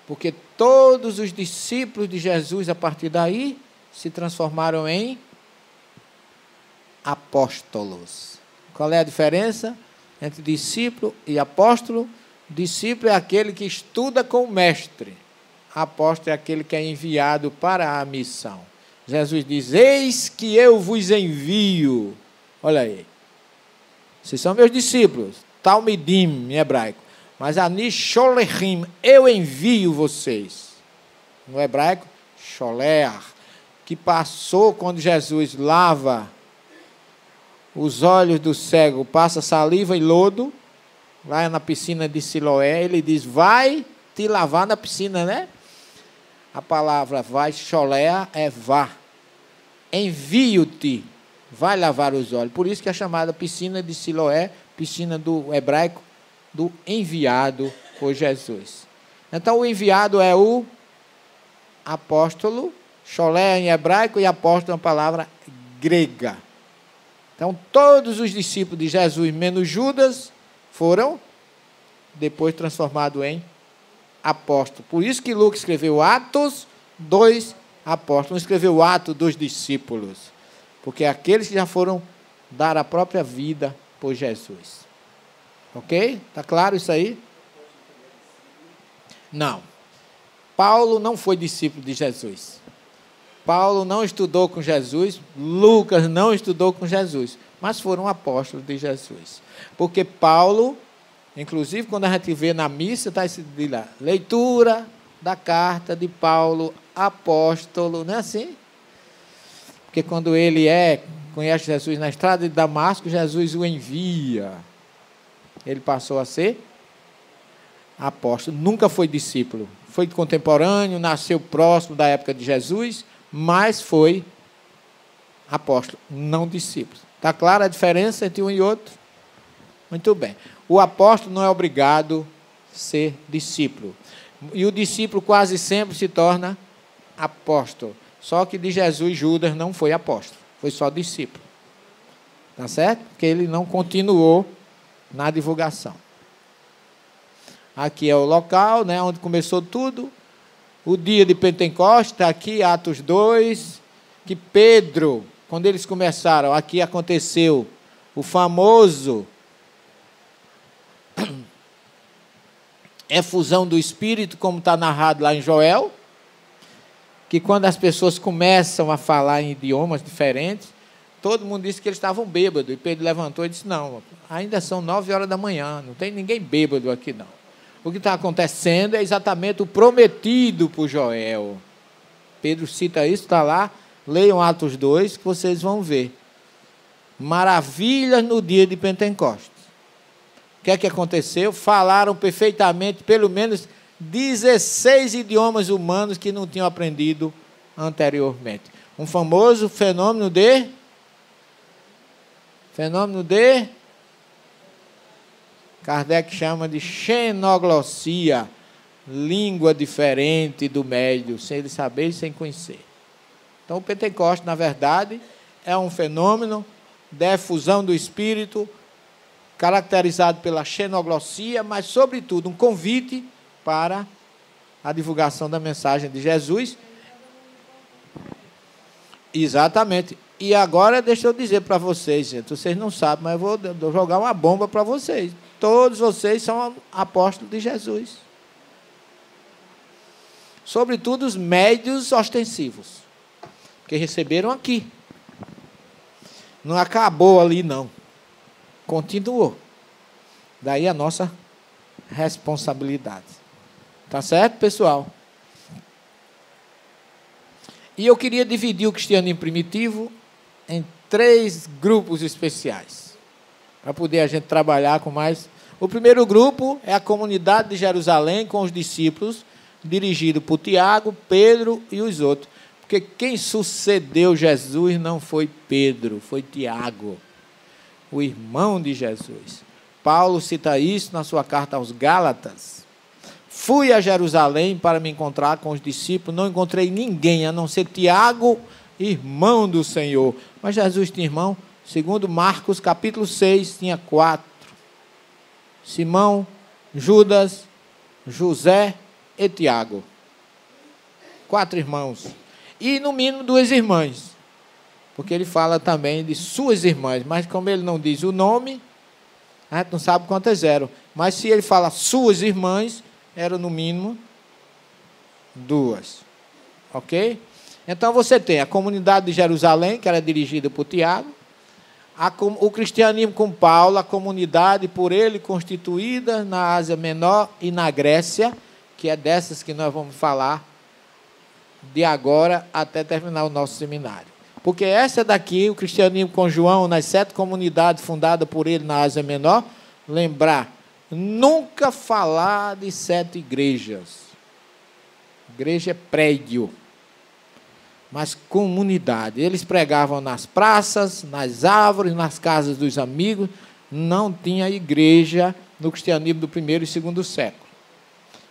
Porque todos os discípulos de Jesus, a partir daí, se transformaram em apóstolos. Qual é a diferença entre discípulo e apóstolo? Discípulo é aquele que estuda com o mestre. Apóstolo é aquele que é enviado para a missão. Jesus diz, eis que eu vos envio. Olha aí. Vocês são meus discípulos. Talmidim, em hebraico. Mas ani sholechim, eu envio vocês. No hebraico, sholeach, que passou quando Jesus lava os olhos do cego, passa saliva e lodo, lá na piscina de Siloé, ele diz, vai te lavar na piscina, né? a palavra vai, cholea, é vá. Envio-te, vai lavar os olhos. Por isso que é chamada piscina de Siloé, piscina do hebraico, do enviado por Jesus. Então, o enviado é o apóstolo, cholé em hebraico, e apóstolo é uma palavra grega. Então, todos os discípulos de Jesus, menos Judas, foram depois transformados em apóstolos. Por isso que Lucas escreveu Atos dos Apóstolos, não escreveu Atos dos Discípulos, porque aqueles que já foram dar a própria vida por Jesus. Ok? Está claro isso aí? Não. Paulo não foi discípulo de Jesus. Paulo não estudou com Jesus. Lucas não estudou com Jesus. Mas foram apóstolos de Jesus. Porque Paulo, inclusive quando a gente vê na missa, está escrito lá, leitura da carta de Paulo, apóstolo, não é assim? Porque quando ele conhece Jesus na estrada de Damasco, Jesus o envia. Ele passou a ser apóstolo, nunca foi discípulo. Foi contemporâneo, nasceu próximo da época de Jesus, mas foi apóstolo, não discípulo. Está clara a diferença entre um e outro? Muito bem. O apóstolo não é obrigado a ser discípulo. E o discípulo quase sempre se torna apóstolo. Só que de Jesus, Judas não foi apóstolo, foi só discípulo. Está certo? Porque ele não continuou na divulgação. Aqui é o local, né, onde começou tudo. O dia de Pentecostes, está aqui, Atos 2, que Pedro, quando eles começaram, aqui aconteceu o famoso efusão do Espírito, como está narrado lá em Joel, que quando as pessoas começam a falar em idiomas diferentes, todo mundo disse que eles estavam bêbados, e Pedro levantou e disse, não, ainda são 9 horas da manhã, não tem ninguém bêbado aqui não. O que está acontecendo é exatamente o prometido por Joel. Pedro cita isso, está lá, leiam Atos 2, que vocês vão ver. Maravilhas no dia de Pentecostes. O que é que aconteceu? Falaram perfeitamente, pelo menos 16 idiomas humanos que não tinham aprendido anteriormente. Um famoso fenômeno de Kardec chama de xenoglossia, língua diferente do médio, sem ele saber e sem conhecer. Então, o Pentecostes, na verdade, é um fenômeno de efusão do Espírito, caracterizado pela xenoglossia, mas, sobretudo, um convite para a divulgação da mensagem de Jesus. Exatamente. E agora, deixa eu dizer para vocês, gente, vocês não sabem, mas eu vou jogar uma bomba para vocês. Todos vocês são apóstolos de Jesus. Sobretudo os médios ostensivos, que receberam aqui. Não acabou ali, não. Continuou. Daí a nossa responsabilidade. Tá certo, pessoal? E eu queria dividir o cristianismo primitivo em 3 grupos especiais, para poder a gente trabalhar com mais. O primeiro grupo é a comunidade de Jerusalém com os discípulos, dirigido por Tiago, Pedro e os outros. Porque quem sucedeu Jesus não foi Pedro, foi Tiago, o irmão de Jesus. Paulo cita isso na sua carta aos Gálatas. Fui a Jerusalém para me encontrar com os discípulos, não encontrei ninguém, a não ser Tiago, irmão do Senhor. Mas Jesus tinha irmão, segundo Marcos, capítulo 6, tinha 4. Simão, Judas, José e Tiago. 4 irmãos. E, no mínimo, 2 irmãs. Porque ele fala também de suas irmãs, mas como ele não diz o nome, a gente não sabe quantas eram. Mas se ele fala suas irmãs, eram no mínimo 2. Ok? Então você tem a comunidade de Jerusalém, que era dirigida por Tiago, o cristianismo com Paulo, a comunidade por ele constituída na Ásia Menor e na Grécia, que é dessas que nós vamos falar de agora até terminar o nosso seminário. Porque essa daqui, o cristianismo com João, nas 7 comunidades fundadas por ele na Ásia Menor, lembrar, nunca falar de 7 igrejas. Igreja é prédio, mas comunidade. Eles pregavam nas praças, nas árvores, nas casas dos amigos. Não tinha igreja no cristianismo do primeiro e segundo século.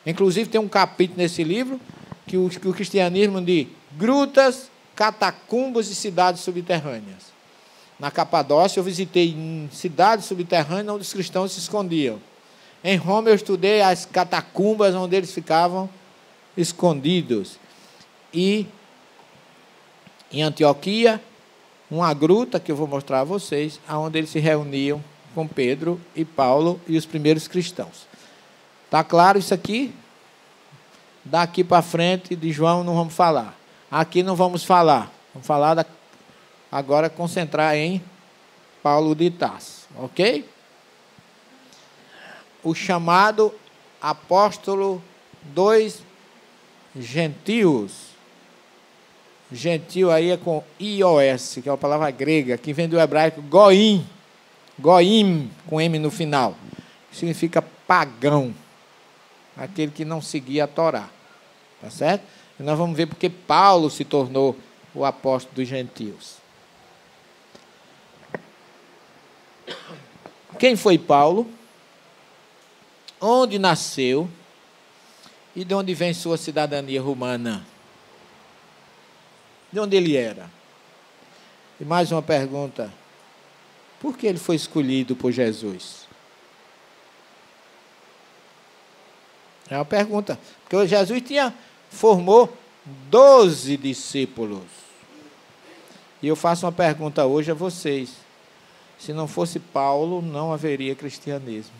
Inclusive, tem um capítulo nesse livro que o cristianismo de grutas, catacumbas e cidades subterrâneas. Na Capadócia, eu visitei cidades subterrâneas onde os cristãos se escondiam. Em Roma, eu estudei as catacumbas onde eles ficavam escondidos. E em Antioquia, uma gruta que eu vou mostrar a vocês, onde eles se reuniam com Pedro e Paulo e os primeiros cristãos. Está claro isso aqui? Daqui para frente, de João não vamos falar. Aqui não vamos falar. Vamos falar agora, concentrar em Paulo de Tarso. Ok? O chamado apóstolo dos gentios. Gentil aí é com I-O-S, que é uma palavra grega, que vem do hebraico goim. Goim, com M no final. Significa pagão. Aquele que não seguia a Torá. Tá certo? E nós vamos ver porque Paulo se tornou o apóstolo dos gentios. Quem foi Paulo? Onde nasceu? E de onde vem sua cidadania romana? De onde ele era? E mais uma pergunta. Por que ele foi escolhido por Jesus? É uma pergunta. Porque Jesus formou 12 discípulos. E eu faço uma pergunta hoje a vocês. Se não fosse Paulo, não haveria cristianismo.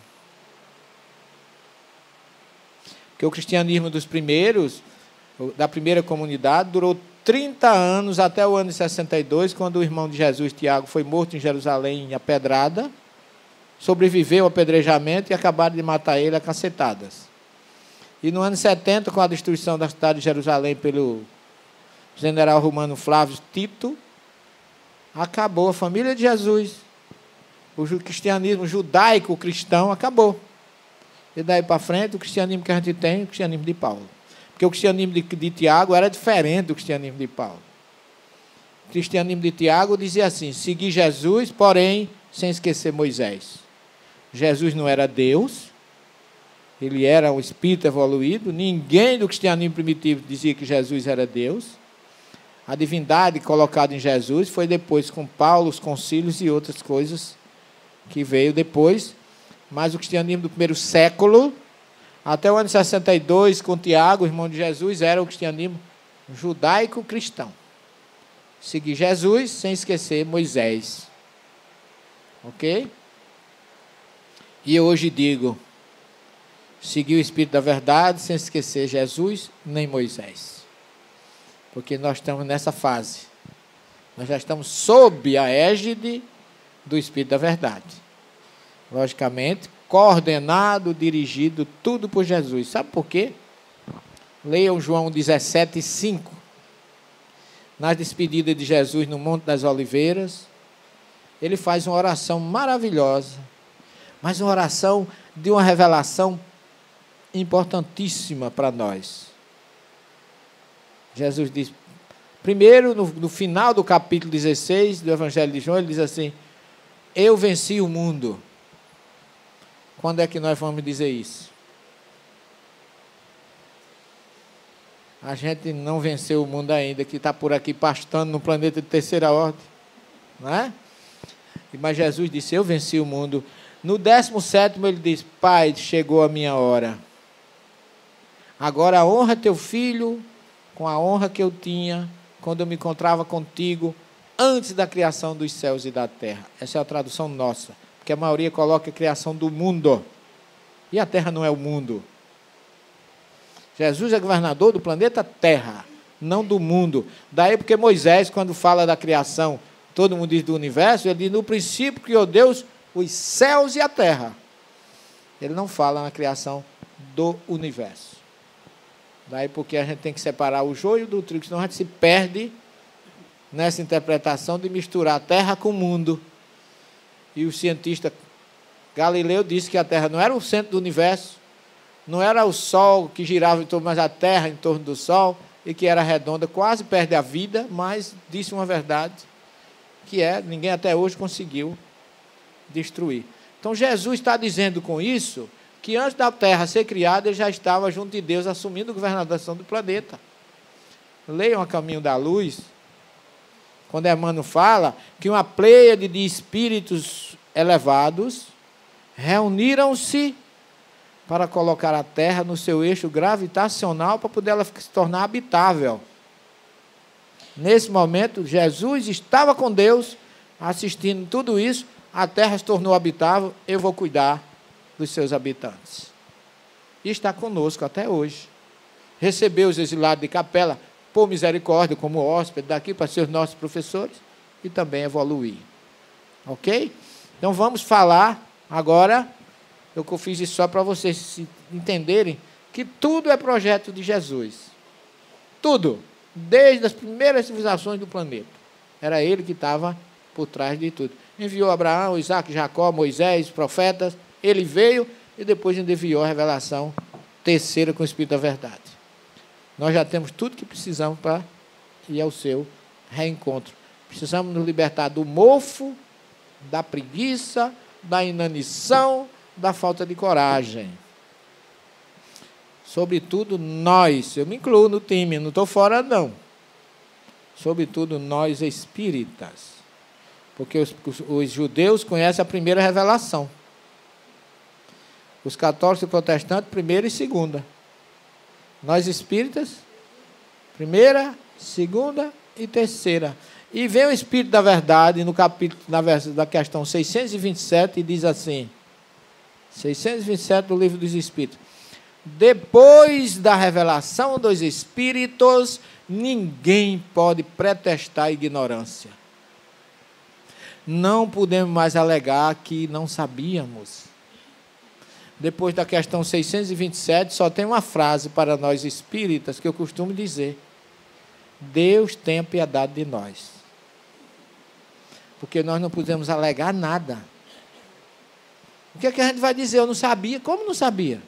Porque o cristianismo dos primeiros, da primeira comunidade, durou 30 anos, até o ano de 62, quando o irmão de Jesus, Tiago, foi morto em Jerusalém, a pedrada, sobreviveu ao apedrejamento e acabaram de matar ele a cacetadas. E no ano 70, com a destruição da cidade de Jerusalém pelo general romano Flávio Tito, acabou a família de Jesus. O cristianismo judaico cristão acabou. E daí para frente, o cristianismo que a gente tem é o cristianismo de Paulo. Porque o cristianismo de Tiago era diferente do cristianismo de Paulo. O cristianismo de Tiago dizia assim: seguir Jesus, porém, sem esquecer Moisés. Jesus não era Deus, ele era um espírito evoluído. Ninguém do cristianismo primitivo dizia que Jesus era Deus. A divindade colocada em Jesus foi depois com Paulo, os concílios e outras coisas que veio depois. Mas o cristianismo do primeiro século, até o ano 62, com Tiago, irmão de Jesus, era o cristianismo judaico-cristão. Seguir Jesus sem esquecer Moisés. Ok? E eu hoje digo, seguir o Espírito da Verdade sem esquecer Jesus nem Moisés. Porque nós estamos nessa fase. Nós já estamos sob a égide do Espírito da Verdade. Logicamente, coordenado, dirigido, tudo por Jesus. Sabe por quê? Leiam João 17:5. Nas despedidas de Jesus no Monte das Oliveiras, ele faz uma oração maravilhosa, mas uma oração de uma revelação importantíssima para nós. Jesus diz, primeiro, no final do capítulo 16 do Evangelho de João, ele diz assim: eu venci o mundo. Quando é que nós vamos dizer isso? A gente não venceu o mundo ainda, que está por aqui pastando no planeta de terceira ordem. Não é? Mas Jesus disse, eu venci o mundo. No 17º ele diz, Pai, chegou a minha hora. Agora honra teu filho com a honra que eu tinha quando eu me encontrava contigo antes da criação dos céus e da terra. Essa é a tradução nossa. Porque a maioria coloca a criação do mundo. E a terra não é o mundo. Jesus é governador do planeta Terra, não do mundo. Daí porque Moisés, quando fala da criação, todo mundo diz do universo, ele diz, no princípio criou Deus os céus e a terra. Ele não fala na criação do universo. Daí porque a gente tem que separar o joio do trigo, senão a gente se perde nessa interpretação de misturar a terra com o mundo. E o cientista Galileu disse que a Terra não era o centro do universo, Não era o Sol que girava em torno, mas a Terra em torno do Sol, e que era redonda, quase perde a vida, mas disse uma verdade, que ninguém até hoje conseguiu destruir. Então Jesus está dizendo com isso, que antes da Terra ser criada, ele já estava junto de Deus, assumindo a governação do planeta. Leiam A Caminho da Luz, quando Emmanuel fala que uma pleiade de espíritos elevados reuniram-se para colocar a Terra no seu eixo gravitacional para poder ela se tornar habitável. Nesse momento, Jesus estava com Deus, assistindo tudo isso, a Terra se tornou habitável, eu vou cuidar dos seus habitantes. E está conosco até hoje. Recebeu os exilados de Capela, por misericórdia, como hóspede daqui para ser os nossos professores, e também evoluir. Ok? Então vamos falar agora, eu fiz isso só para vocês entenderem, que tudo é projeto de Jesus. Tudo. Desde as primeiras civilizações do planeta. Era ele que estava por trás de tudo. Enviou Abraão, Isaac, Jacó, Moisés, profetas. Ele veio e depois ainda enviou a revelação terceira com o Espírito da Verdade. Nós já temos tudo que precisamos para ir ao seu reencontro. Precisamos nos libertar do mofo, da preguiça, da inanição, da falta de coragem. Sobretudo nós, eu me incluo no time, não estou fora não. Sobretudo nós espíritas. Porque os judeus conhecem a primeira revelação. Os católicos e protestantes, primeira e segunda. Nós espíritas, primeira, segunda e terceira. E vem o Espírito da Verdade no capítulo, da questão 627, e diz assim, 627 do Livro dos Espíritos. Depois da revelação dos Espíritos, ninguém pode pretextar ignorância. Não podemos mais alegar que não sabíamos. Depois da questão 627, só tem uma frase para nós espíritas que eu costumo dizer. Deus tenha piedade de nós. Porque nós não podemos alegar nada. O que é que a gente vai dizer? Eu não sabia. Como não sabia?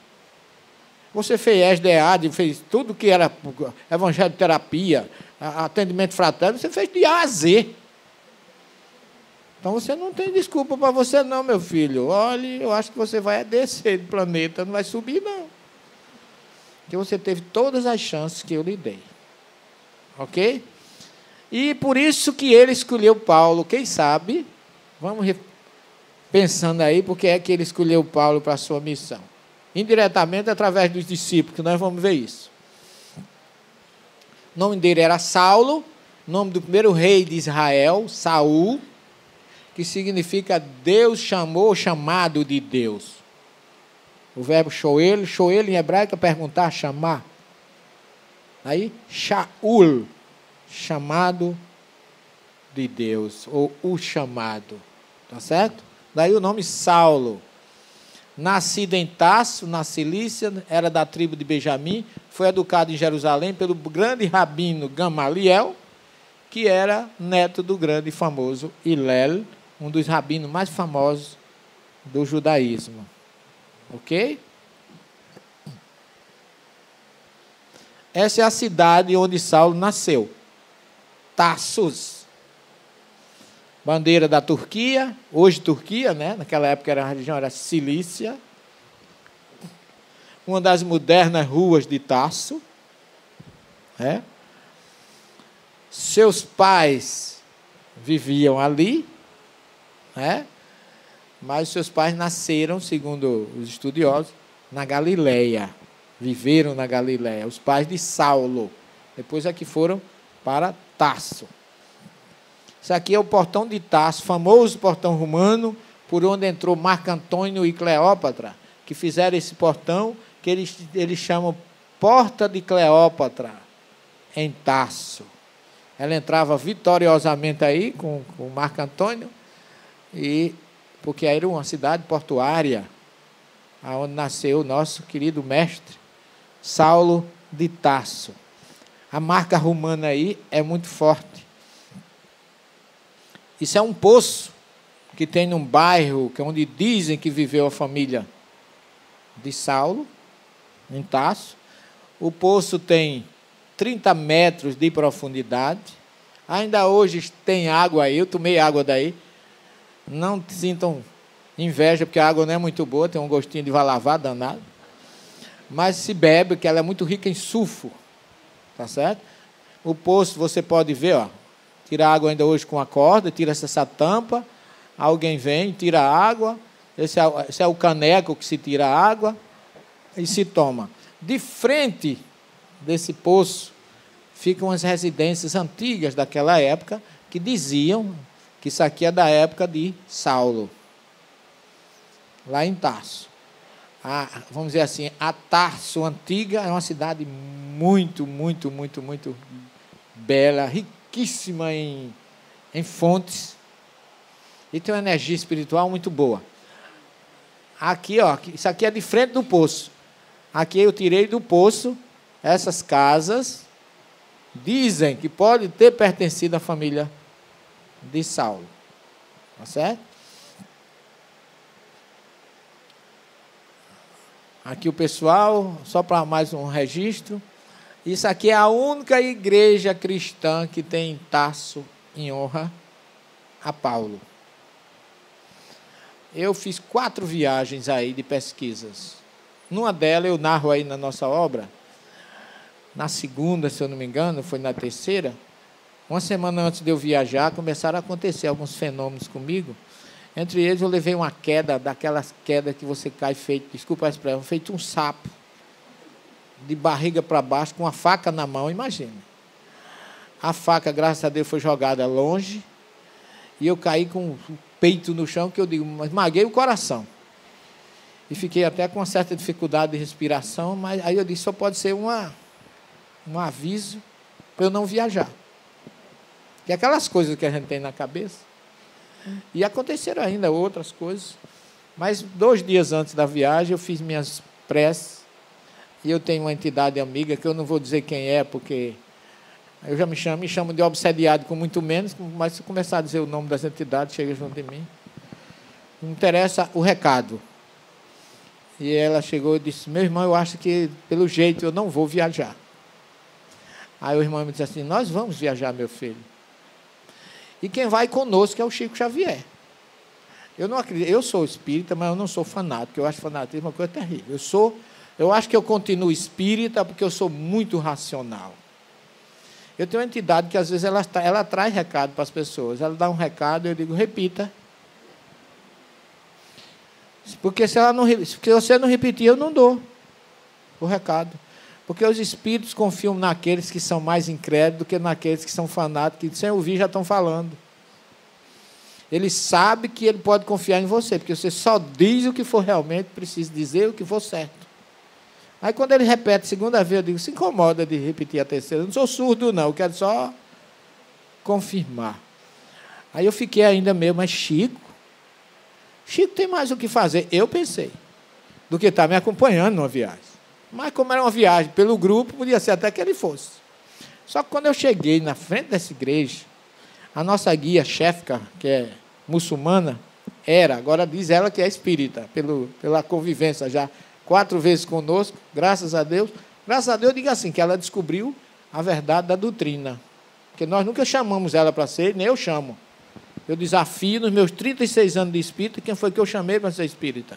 Você fez SDA, fez tudo que era evangelho de terapia, atendimento fraterno, você fez de A a Z. Então você não tem desculpa para você não, meu filho. Olha, eu acho que você vai descer do planeta, não vai subir não. Porque você teve todas as chances que eu lhe dei. Ok? E por isso que ele escolheu Paulo. Quem sabe, vamos pensando aí, porque é que ele escolheu Paulo para a sua missão. Indiretamente, através dos discípulos, que nós vamos ver isso. O nome dele era Saulo, nome do primeiro rei de Israel, Saul, que significa Deus chamou, chamado de Deus. O verbo shoel em hebraico é perguntar, chamar. Aí, Shaul, chamado de Deus, ou o chamado. Tá certo? Daí o nome Saulo. Nascido em Tarso, na Cilícia, era da tribo de Benjamim, foi educado em Jerusalém pelo grande rabino Gamaliel, que era neto do grande e famoso Hillel, um dos rabinos mais famosos do judaísmo. Ok? Essa é a cidade onde Saulo nasceu. Tarsus. Bandeira da Turquia, hoje Turquia, né? Naquela época a região era Cilícia. Uma das modernas ruas de Tarso. Né? Seus pais viviam ali, né? Mas seus pais nasceram, segundo os estudiosos, na Galileia. Viveram na Galileia. Os pais de Saulo. Depois é que foram para Tarso. Isso aqui é o portão de Tarso, famoso portão romano, por onde entrou Marco Antônio e Cleópatra, que fizeram esse portão, que eles chamam Porta de Cleópatra, em Tarso. Ela entrava vitoriosamente aí, com Marco Antônio, porque aí era uma cidade portuária, onde nasceu o nosso querido mestre, Saulo de Tarso. A marca romana aí é muito forte. Isso é um poço que tem num bairro que é onde dizem que viveu a família de Saulo, em Tarso. O poço tem 30 metros de profundidade. Ainda hoje tem água aí, eu tomei água daí. Não sintam inveja, porque a água não é muito boa, tem um gostinho de valavar danado. Mas se bebe, porque ela é muito rica em sulfuro. Tá certo? O poço, você pode ver, ó, tira água ainda hoje com a corda, tira essa tampa, alguém vem, tira a água, esse é o caneco que se tira a água e se toma. De frente desse poço ficam as residências antigas daquela época, que diziam que isso aqui é da época de Saulo, lá em Tarso. Vamos dizer assim, a Tarso antiga é uma cidade muito, muito, muito, muito bela, riquíssima em fontes, e tem uma energia espiritual muito boa. Aqui, ó, isso aqui é de frente do poço. Aqui eu tirei do poço essas casas, dizem que pode ter pertencido à família de Saulo. Tá certo? Aqui o pessoal, só para mais um registro, isso aqui é a única igreja cristã que tem em Tarso em honra a Paulo. Eu fiz 4 viagens aí de pesquisas. Numa delas eu narro aí na nossa obra. Na segunda, se eu não me engano, foi na terceira. Uma semana antes de eu viajar, começaram a acontecer alguns fenômenos comigo. Entre eles, eu levei uma queda, daquelas quedas que você cai feito, desculpa a expressão, feito um sapo, de barriga para baixo, com uma faca na mão, imagina. A faca, graças a Deus, foi jogada longe, e eu caí com o peito no chão, que eu digo, esmaguei o coração. E fiquei até com uma certa dificuldade de respiração, mas aí eu disse, só pode ser um aviso para eu não viajar. Que é aquelas coisas que a gente tem na cabeça. E aconteceram ainda outras coisas. Mas 2 dias antes da viagem, eu fiz minhas preces. E eu tenho uma entidade amiga, que eu não vou dizer quem é, porque eu já me chamo de obsediado com muito menos, mas se começar a dizer o nome das entidades, chega junto de mim. Não interessa o recado. E ela chegou e disse, meu irmão, eu acho que, pelo jeito, eu não vou viajar. Aí o irmão me disse assim, nós vamos viajar, meu filho. E quem vai conosco é o Chico Xavier. Eu não acredito, eu sou espírita, mas eu não sou fanático, eu acho fanatismo uma coisa terrível. Eu acho que eu continuo espírita porque eu sou muito racional. Eu tenho uma entidade que às vezes ela traz recado para as pessoas. Ela dá um recado e eu digo, repita. Porque se você não repetir, eu não dou o recado. Porque os espíritos confiam naqueles que são mais incrédulos do que naqueles que são fanáticos, que sem ouvir já estão falando. Ele sabe que ele pode confiar em você, porque você só diz o que for realmente preciso dizer, o que for certo. Aí quando ele repete a segunda vez, eu digo, se incomoda de repetir a terceira. Eu não sou surdo, não, eu quero só confirmar. Aí eu fiquei ainda meio, mas Chico tem mais o que fazer, eu pensei, do que estar me acompanhando numa viagem. Mas como era uma viagem pelo grupo, podia ser até que ele fosse. Só que quando eu cheguei na frente dessa igreja, a nossa guia Shefka, que é muçulmana, agora diz ela que é espírita, pela convivência já 4 vezes conosco, graças a Deus. Graças a Deus, eu digo assim, que ela descobriu a verdade da doutrina. Porque nós nunca chamamos ela para ser, nem eu chamo. Eu desafio nos meus 36 anos de espírita, quem foi que eu chamei para ser espírita?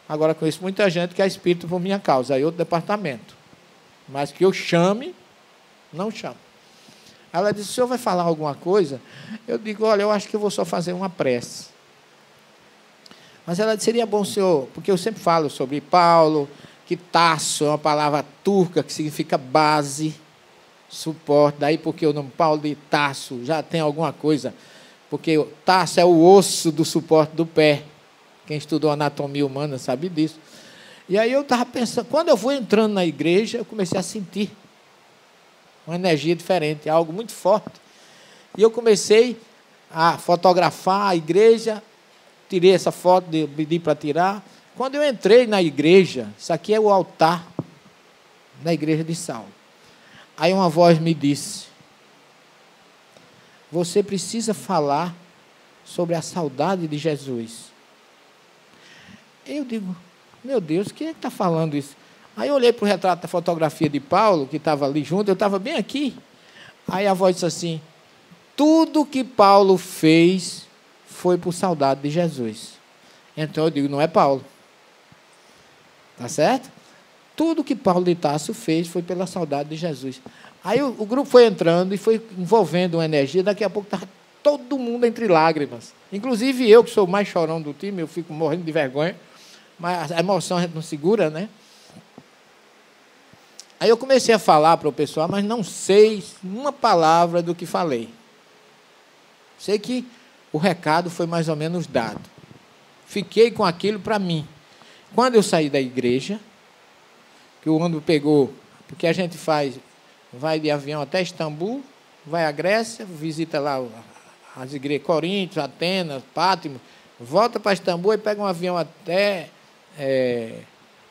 Agora conheço muita gente que é espírita por minha causa, aí outro departamento. Mas que eu chame, não chamo. Ela disse, o senhor vai falar alguma coisa? Eu digo, olha, eu acho que eu vou só fazer uma prece. Mas ela disse, seria bom, senhor, porque eu sempre falo sobre Paulo, que Tarso é uma palavra turca que significa base, suporte, daí porque o nome Paulo de Tarso já tem alguma coisa, porque Tarso é o osso do suporte do pé. Quem estudou anatomia humana sabe disso. E aí eu estava pensando, quando eu fui entrando na igreja, eu comecei a sentir uma energia diferente, algo muito forte. E eu comecei a fotografar a igreja, tirei essa foto, pedi para tirar. Quando eu entrei na igreja, isso aqui é o altar da igreja de Saulo. Aí uma voz me disse, você precisa falar sobre a saudade de Jesus. Eu digo, meu Deus, quem é que está falando isso? Aí eu olhei para o retrato da fotografia de Paulo, que estava ali junto, eu estava bem aqui. Aí a voz disse assim: tudo que Paulo fez foi por saudade de Jesus. Então eu digo, não é Paulo. Tá certo? Tudo que Paulo de Tarso fez foi pela saudade de Jesus. Aí o grupo foi entrando e foi envolvendo uma energia, daqui a pouco estava todo mundo entre lágrimas. Inclusive eu, que sou o mais chorão do time, eu fico morrendo de vergonha, mas a emoção a gente não segura, né? Aí eu comecei a falar para o pessoal, mas não sei uma palavra do que falei. Sei que o recado foi mais ou menos dado. Fiquei com aquilo para mim. Quando eu saí da igreja, que o ônibus pegou, porque a gente vai de avião até Istambul, vai à Grécia, visita lá as igrejas, Coríntios, Atenas, Pátimo, volta para Istambul e pega um avião até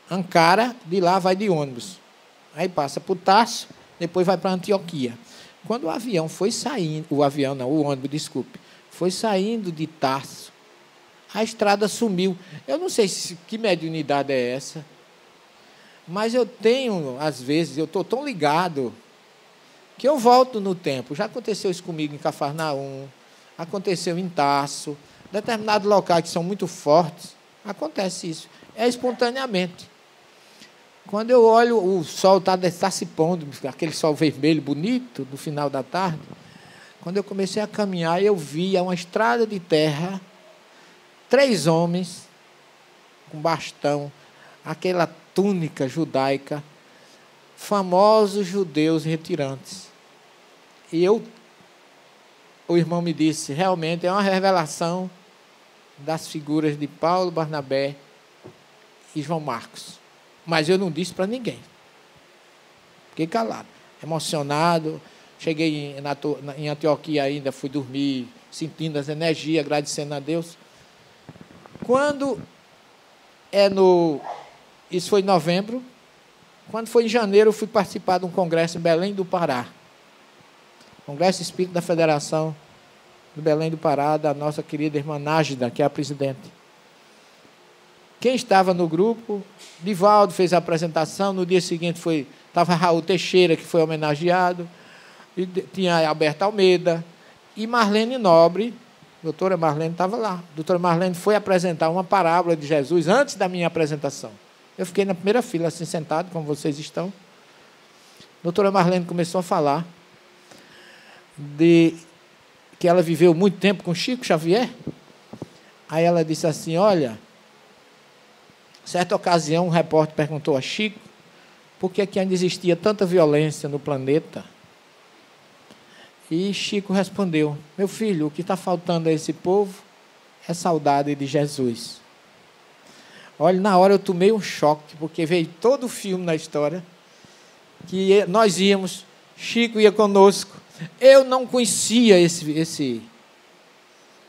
Ankara, de lá vai de ônibus. Aí passa por Tarso, depois vai para Antioquia. Quando o avião foi saindo, o ônibus, desculpe, foi saindo de Tarso, a estrada sumiu. Eu não sei que mediunidade é essa, mas eu tenho, às vezes, eu estou tão ligado que eu volto no tempo. Já aconteceu isso comigo em Cafarnaum, aconteceu em Tarso, determinados locais que são muito fortes, acontece isso. É espontaneamente. Quando eu olho, o sol está se pondo, aquele sol vermelho bonito, no final da tarde. Quando eu comecei a caminhar, eu via uma estrada de terra, 3 homens com bastão, aquela túnica judaica, famosos judeus retirantes. E o irmão me disse, realmente é uma revelação das figuras de Paulo, Barnabé e João Marcos. Mas eu não disse para ninguém. Fiquei calado, emocionado. Cheguei em Antioquia ainda, fui dormir, sentindo as energias, agradecendo a Deus. Quando isso foi em novembro, quando foi em janeiro, eu fui participar de um congresso em Belém do Pará. Congresso Espírita da Federação do Belém do Pará, da nossa querida irmã Nájida, que é a presidente. Quem estava no grupo, Divaldo fez a apresentação, no dia seguinte estava Raul Teixeira, que foi homenageado, e tinha Alberto Almeida, e Marlene Nobre, doutora Marlene estava lá. A doutora Marlene foi apresentar uma parábola de Jesus antes da minha apresentação. Eu fiquei na primeira fila, assim, sentado, como vocês estão. A doutora Marlene começou a falar de que ela viveu muito tempo com Chico Xavier. Aí ela disse assim, olha, certa ocasião um repórter perguntou a Chico por que ainda existia tanta violência no planeta. E Chico respondeu, meu filho, o que está faltando a esse povo é saudade de Jesus. Olha, na hora eu tomei um choque, porque veio todo o filme na história, que nós íamos, Chico ia conosco. Eu não conhecia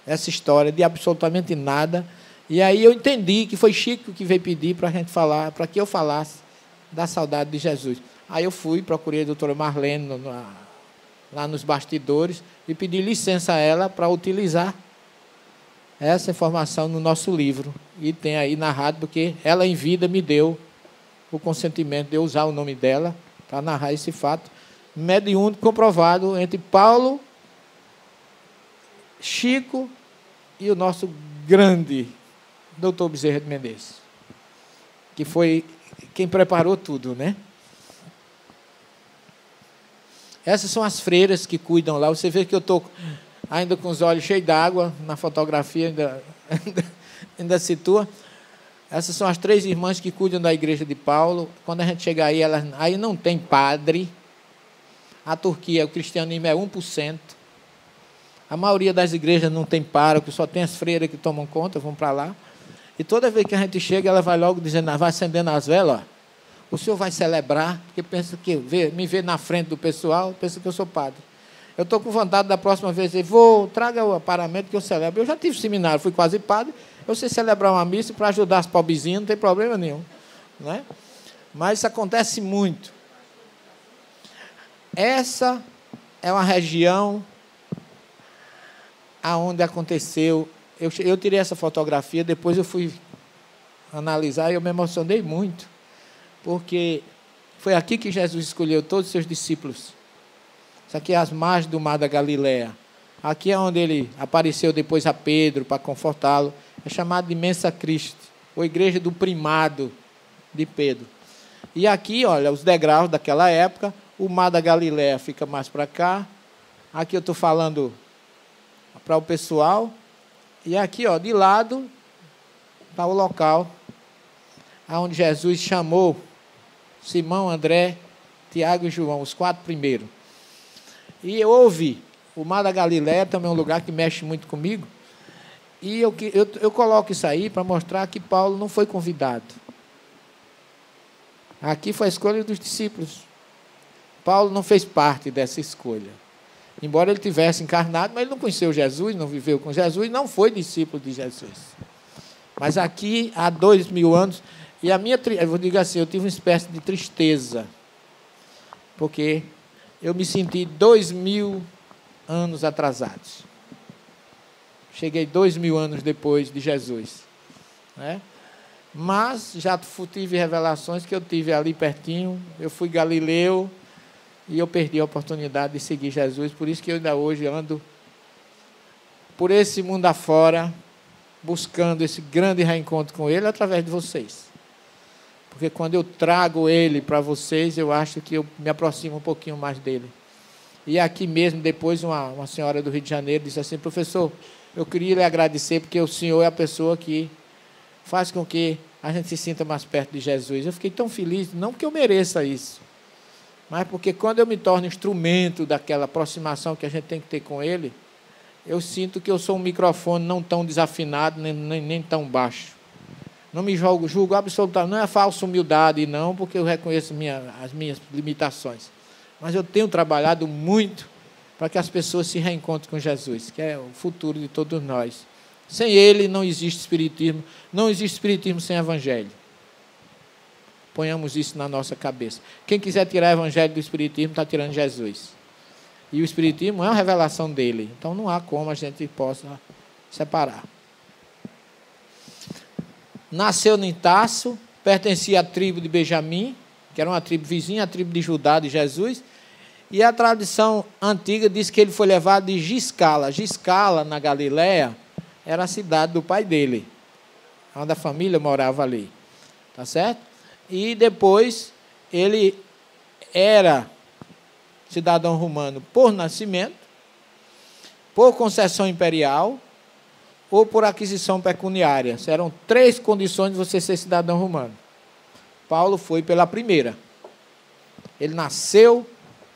essa história de absolutamente nada. E aí eu entendi que foi Chico que veio pedir para a gente falar, para que eu falasse da saudade de Jesus. Aí eu fui, procurei a doutora Marlene lá nos bastidores e pedi licença a ela para utilizar essa informação no nosso livro. E tem aí narrado, porque ela em vida me deu o consentimento de eu usar o nome dela para narrar esse fato mediúnico comprovado entre Paulo, Chico e o nosso grande doutor Bezerra de Menezes, que foi quem preparou tudo, né? Essas são as freiras que cuidam lá. Você vê que eu estou ainda com os olhos cheios d'água, na fotografia ainda situa. Essas são as 3 irmãs que cuidam da igreja de Paulo. Quando a gente chegar aí não tem padre. A Turquia, o cristianismo é 1%. A maioria das igrejas não tem pároco, só tem as freiras que tomam conta, vão para lá. E toda vez que a gente chega, ela vai logo dizendo, vai acendendo as velas, ó. O senhor vai celebrar, porque pensa que me vê na frente do pessoal, pensa que eu sou padre. Eu estou com vontade da próxima vez dizer, traga o aparamento que eu celebro. Eu já tive seminário, fui quase padre, eu sei celebrar uma missa para ajudar as pobrezinhas, não tem problema nenhum. Né? Mas isso acontece muito. Essa é uma região aonde aconteceu. Eu tirei essa fotografia, depois eu fui analisar e eu me emocionei muito. porque foi aqui que Jesus escolheu todos os seus discípulos. Isso aqui é as margens do mar da Galileia. Aqui é onde ele apareceu depois a Pedro para confortá-lo. É chamado de Mensa Christi, ou igreja do primado de Pedro. E aqui, olha, os degraus daquela época, o mar da Galileia fica mais para cá. Aqui eu estou falando para o pessoal. E aqui, ó, de lado, está o local onde Jesus chamou Simão, André, Tiago e João, os 4 primeiros. E eu ouvi, o mar da Galileia também é um lugar que mexe muito comigo. E eu coloco isso aí para mostrar que Paulo não foi convidado. Aqui foi a escolha dos discípulos. Paulo não fez parte dessa escolha. Embora ele tivesse encarnado, mas ele não conheceu Jesus, não viveu com Jesus, não foi discípulo de Jesus. Mas aqui, há 2000 anos, e eu vou dizer assim, eu tive uma espécie de tristeza, porque eu me senti 2000 anos atrasados. Cheguei 2000 anos depois de Jesus, né? Mas já tive revelações que eu tive ali pertinho. Eu fui galileu e eu perdi a oportunidade de seguir Jesus. Por isso que eu ainda hoje ando por esse mundo afora, buscando esse grande reencontro com Ele através de vocês. Porque quando eu trago Ele para vocês, eu acho que eu me aproximo um pouquinho mais dele. E aqui mesmo, depois, uma senhora do Rio de Janeiro disse assim: professor, eu queria lhe agradecer porque o senhor é a pessoa que faz com que a gente se sinta mais perto de Jesus. Eu fiquei tão feliz, não porque eu mereça isso, mas porque quando eu me torno instrumento daquela aproximação que a gente tem que ter com Ele, eu sinto que eu sou um microfone não tão desafinado, nem tão baixo. Não me julgo absolutamente, não é falsa humildade, não, porque eu reconheço as minhas limitações. Mas eu tenho trabalhado muito para que as pessoas se reencontrem com Jesus, que é o futuro de todos nós. Sem Ele não existe espiritismo, não existe espiritismo sem evangelho. Ponhamos isso na nossa cabeça. Quem quiser tirar o evangelho do espiritismo está tirando Jesus. E o espiritismo é uma revelação dele, então não há como a gente possa separar. Nasceu em Tarso, pertencia à tribo de Benjamim, que era uma tribo vizinha, a tribo de Judá de Jesus, e a tradição antiga diz que ele foi levado de Giscala. Giscala, na Galileia, era a cidade do pai dele, onde a família morava ali, tá certo? E depois ele era cidadão romano por nascimento, por concessão imperial ou por aquisição pecuniária. Eram 3 condições de você ser cidadão romano. Paulo foi pela primeira. Ele nasceu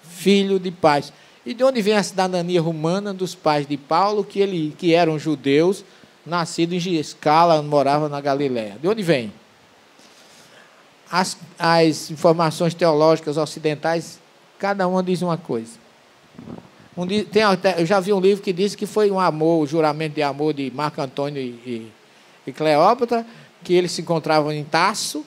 filho de pais. E de onde vem a cidadania romana dos pais de Paulo, que eram judeus, nascidos em Giscala, moravam na Galileia? De onde vem? As informações teológicas ocidentais, cada uma diz uma coisa. Eu já vi um livro que diz que foi um amor, o juramento de amor de Marco Antônio e Cleópatra, que eles se encontravam em Tarso,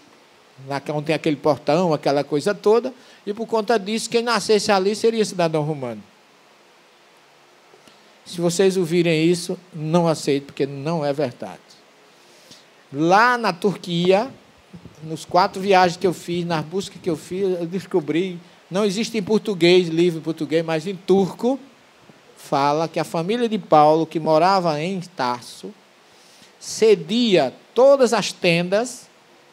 onde tem aquele portão, aquela coisa toda, e por conta disso, quem nascesse ali seria cidadão romano. Se vocês ouvirem isso, não aceitem, porque não é verdade. Lá na Turquia, nos 4 viagens que eu fiz, nas buscas que eu fiz, eu descobri, não existe em português, livro em português, mas em turco, fala que a família de Paulo, que morava em Tarso, cedia todas as tendas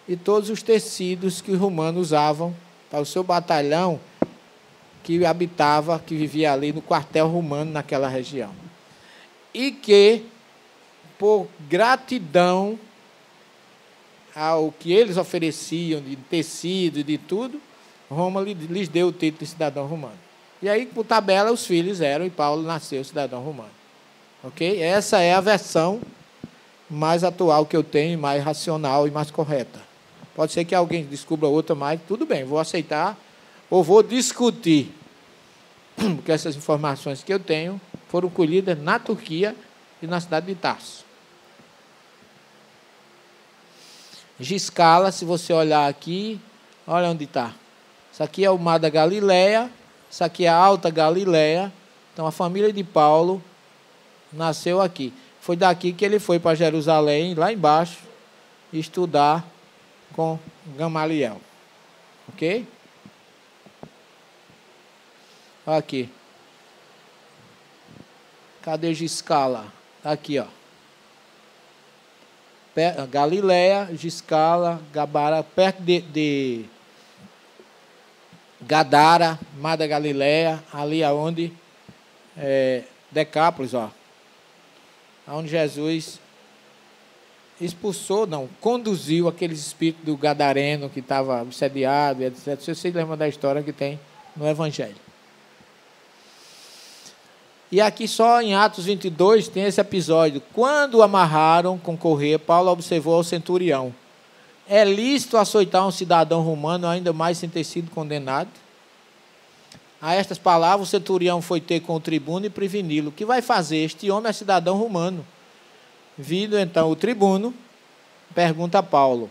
e todos os tecidos que os romanos usavam para o seu batalhão que habitava, que vivia ali no quartel romano naquela região. E que, por gratidão ao que eles ofereciam de tecido e de tudo, Roma lhes deu o título de cidadão romano. E aí, por tabela, os filhos eram, e Paulo nasceu cidadão romano. Ok? Essa é a versão mais atual que eu tenho, mais racional e mais correta. Pode ser que alguém descubra outra, mas tudo bem, vou aceitar ou vou discutir. Porque essas informações que eu tenho foram colhidas na Turquia e na cidade de Tarso. Giscala, se você olhar aqui, olha onde está. Isso aqui é o mar da Galileia, isso aqui é a Alta Galileia. Então, a família de Paulo nasceu aqui. Foi daqui que ele foi para Jerusalém, lá embaixo, estudar com Gamaliel. Ok? Olha aqui. Cadê Giscala? Está aqui, ó. Galileia, Giscala, Gabara, perto de Gadara, Mar da Galileia, ali aonde Decápolis, ó. Onde Jesus expulsou, não, conduziu aqueles espíritos do gadareno que estava obsediado, etc. Vocês lembram da história que tem no Evangelho. E aqui só em Atos 22 tem esse episódio. Quando o amarraram com correia, Paulo observou ao centurião: é lícito açoitar um cidadão romano, ainda mais sem ter sido condenado? A estas palavras, o centurião foi ter com o tribuno e preveni-lo. O que vai fazer? Este homem é cidadão romano. Vindo então o tribuno, pergunta a Paulo: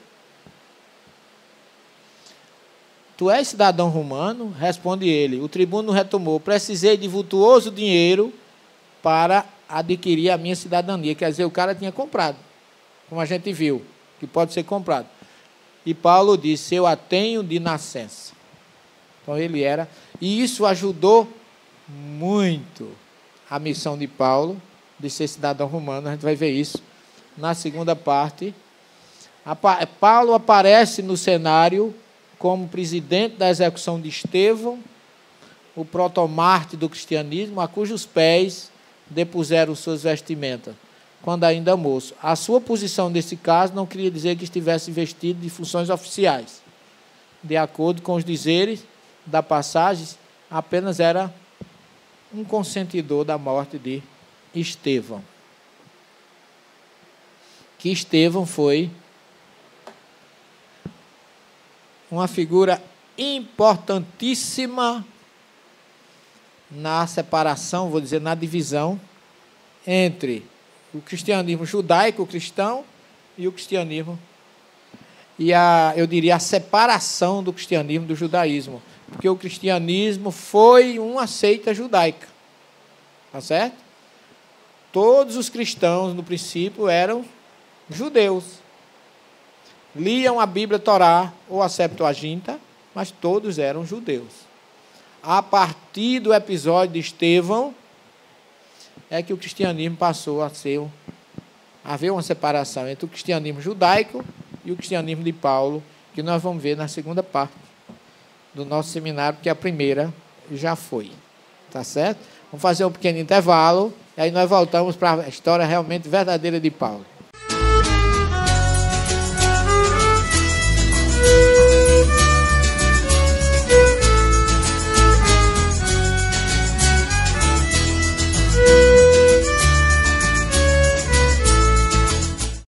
tu és cidadão romano? Responde ele. O tribuno retomou: precisei de vultuoso dinheiro para adquirir a minha cidadania. Quer dizer, o cara tinha comprado, como a gente viu, que pode ser comprado. E Paulo disse: eu a tenho de nascença. Então ele era, e isso ajudou muito a missão de Paulo de ser cidadão romano. A gente vai ver isso na segunda parte. Paulo aparece no cenário como presidente da execução de Estevão, o protomártir do cristianismo, a cujos pés depuseram suas vestimentas, quando ainda moço. A sua posição nesse caso não queria dizer que estivesse vestido de funções oficiais. De acordo com os dizeres da passagem, apenas era um consentidor da morte de Estevão. Que Estevão foi uma figura importantíssima na separação, vou dizer, na divisão entre o cristianismo judaico-cristão e o cristianismo, eu diria, a separação do cristianismo do judaísmo, porque o cristianismo foi uma seita judaica, tá certo? Todos os cristãos, no princípio, eram judeus. Liam a Bíblia Torá ou a Septuaginta, mas todos eram judeus. A partir do episódio de Estevão, é que o cristianismo passou a haver uma separação entre o cristianismo judaico e o cristianismo de Paulo, que nós vamos ver na segunda parte do nosso seminário, porque a primeira já foi. Tá certo? Vamos fazer um pequeno intervalo, e aí nós voltamos para a história realmente verdadeira de Paulo.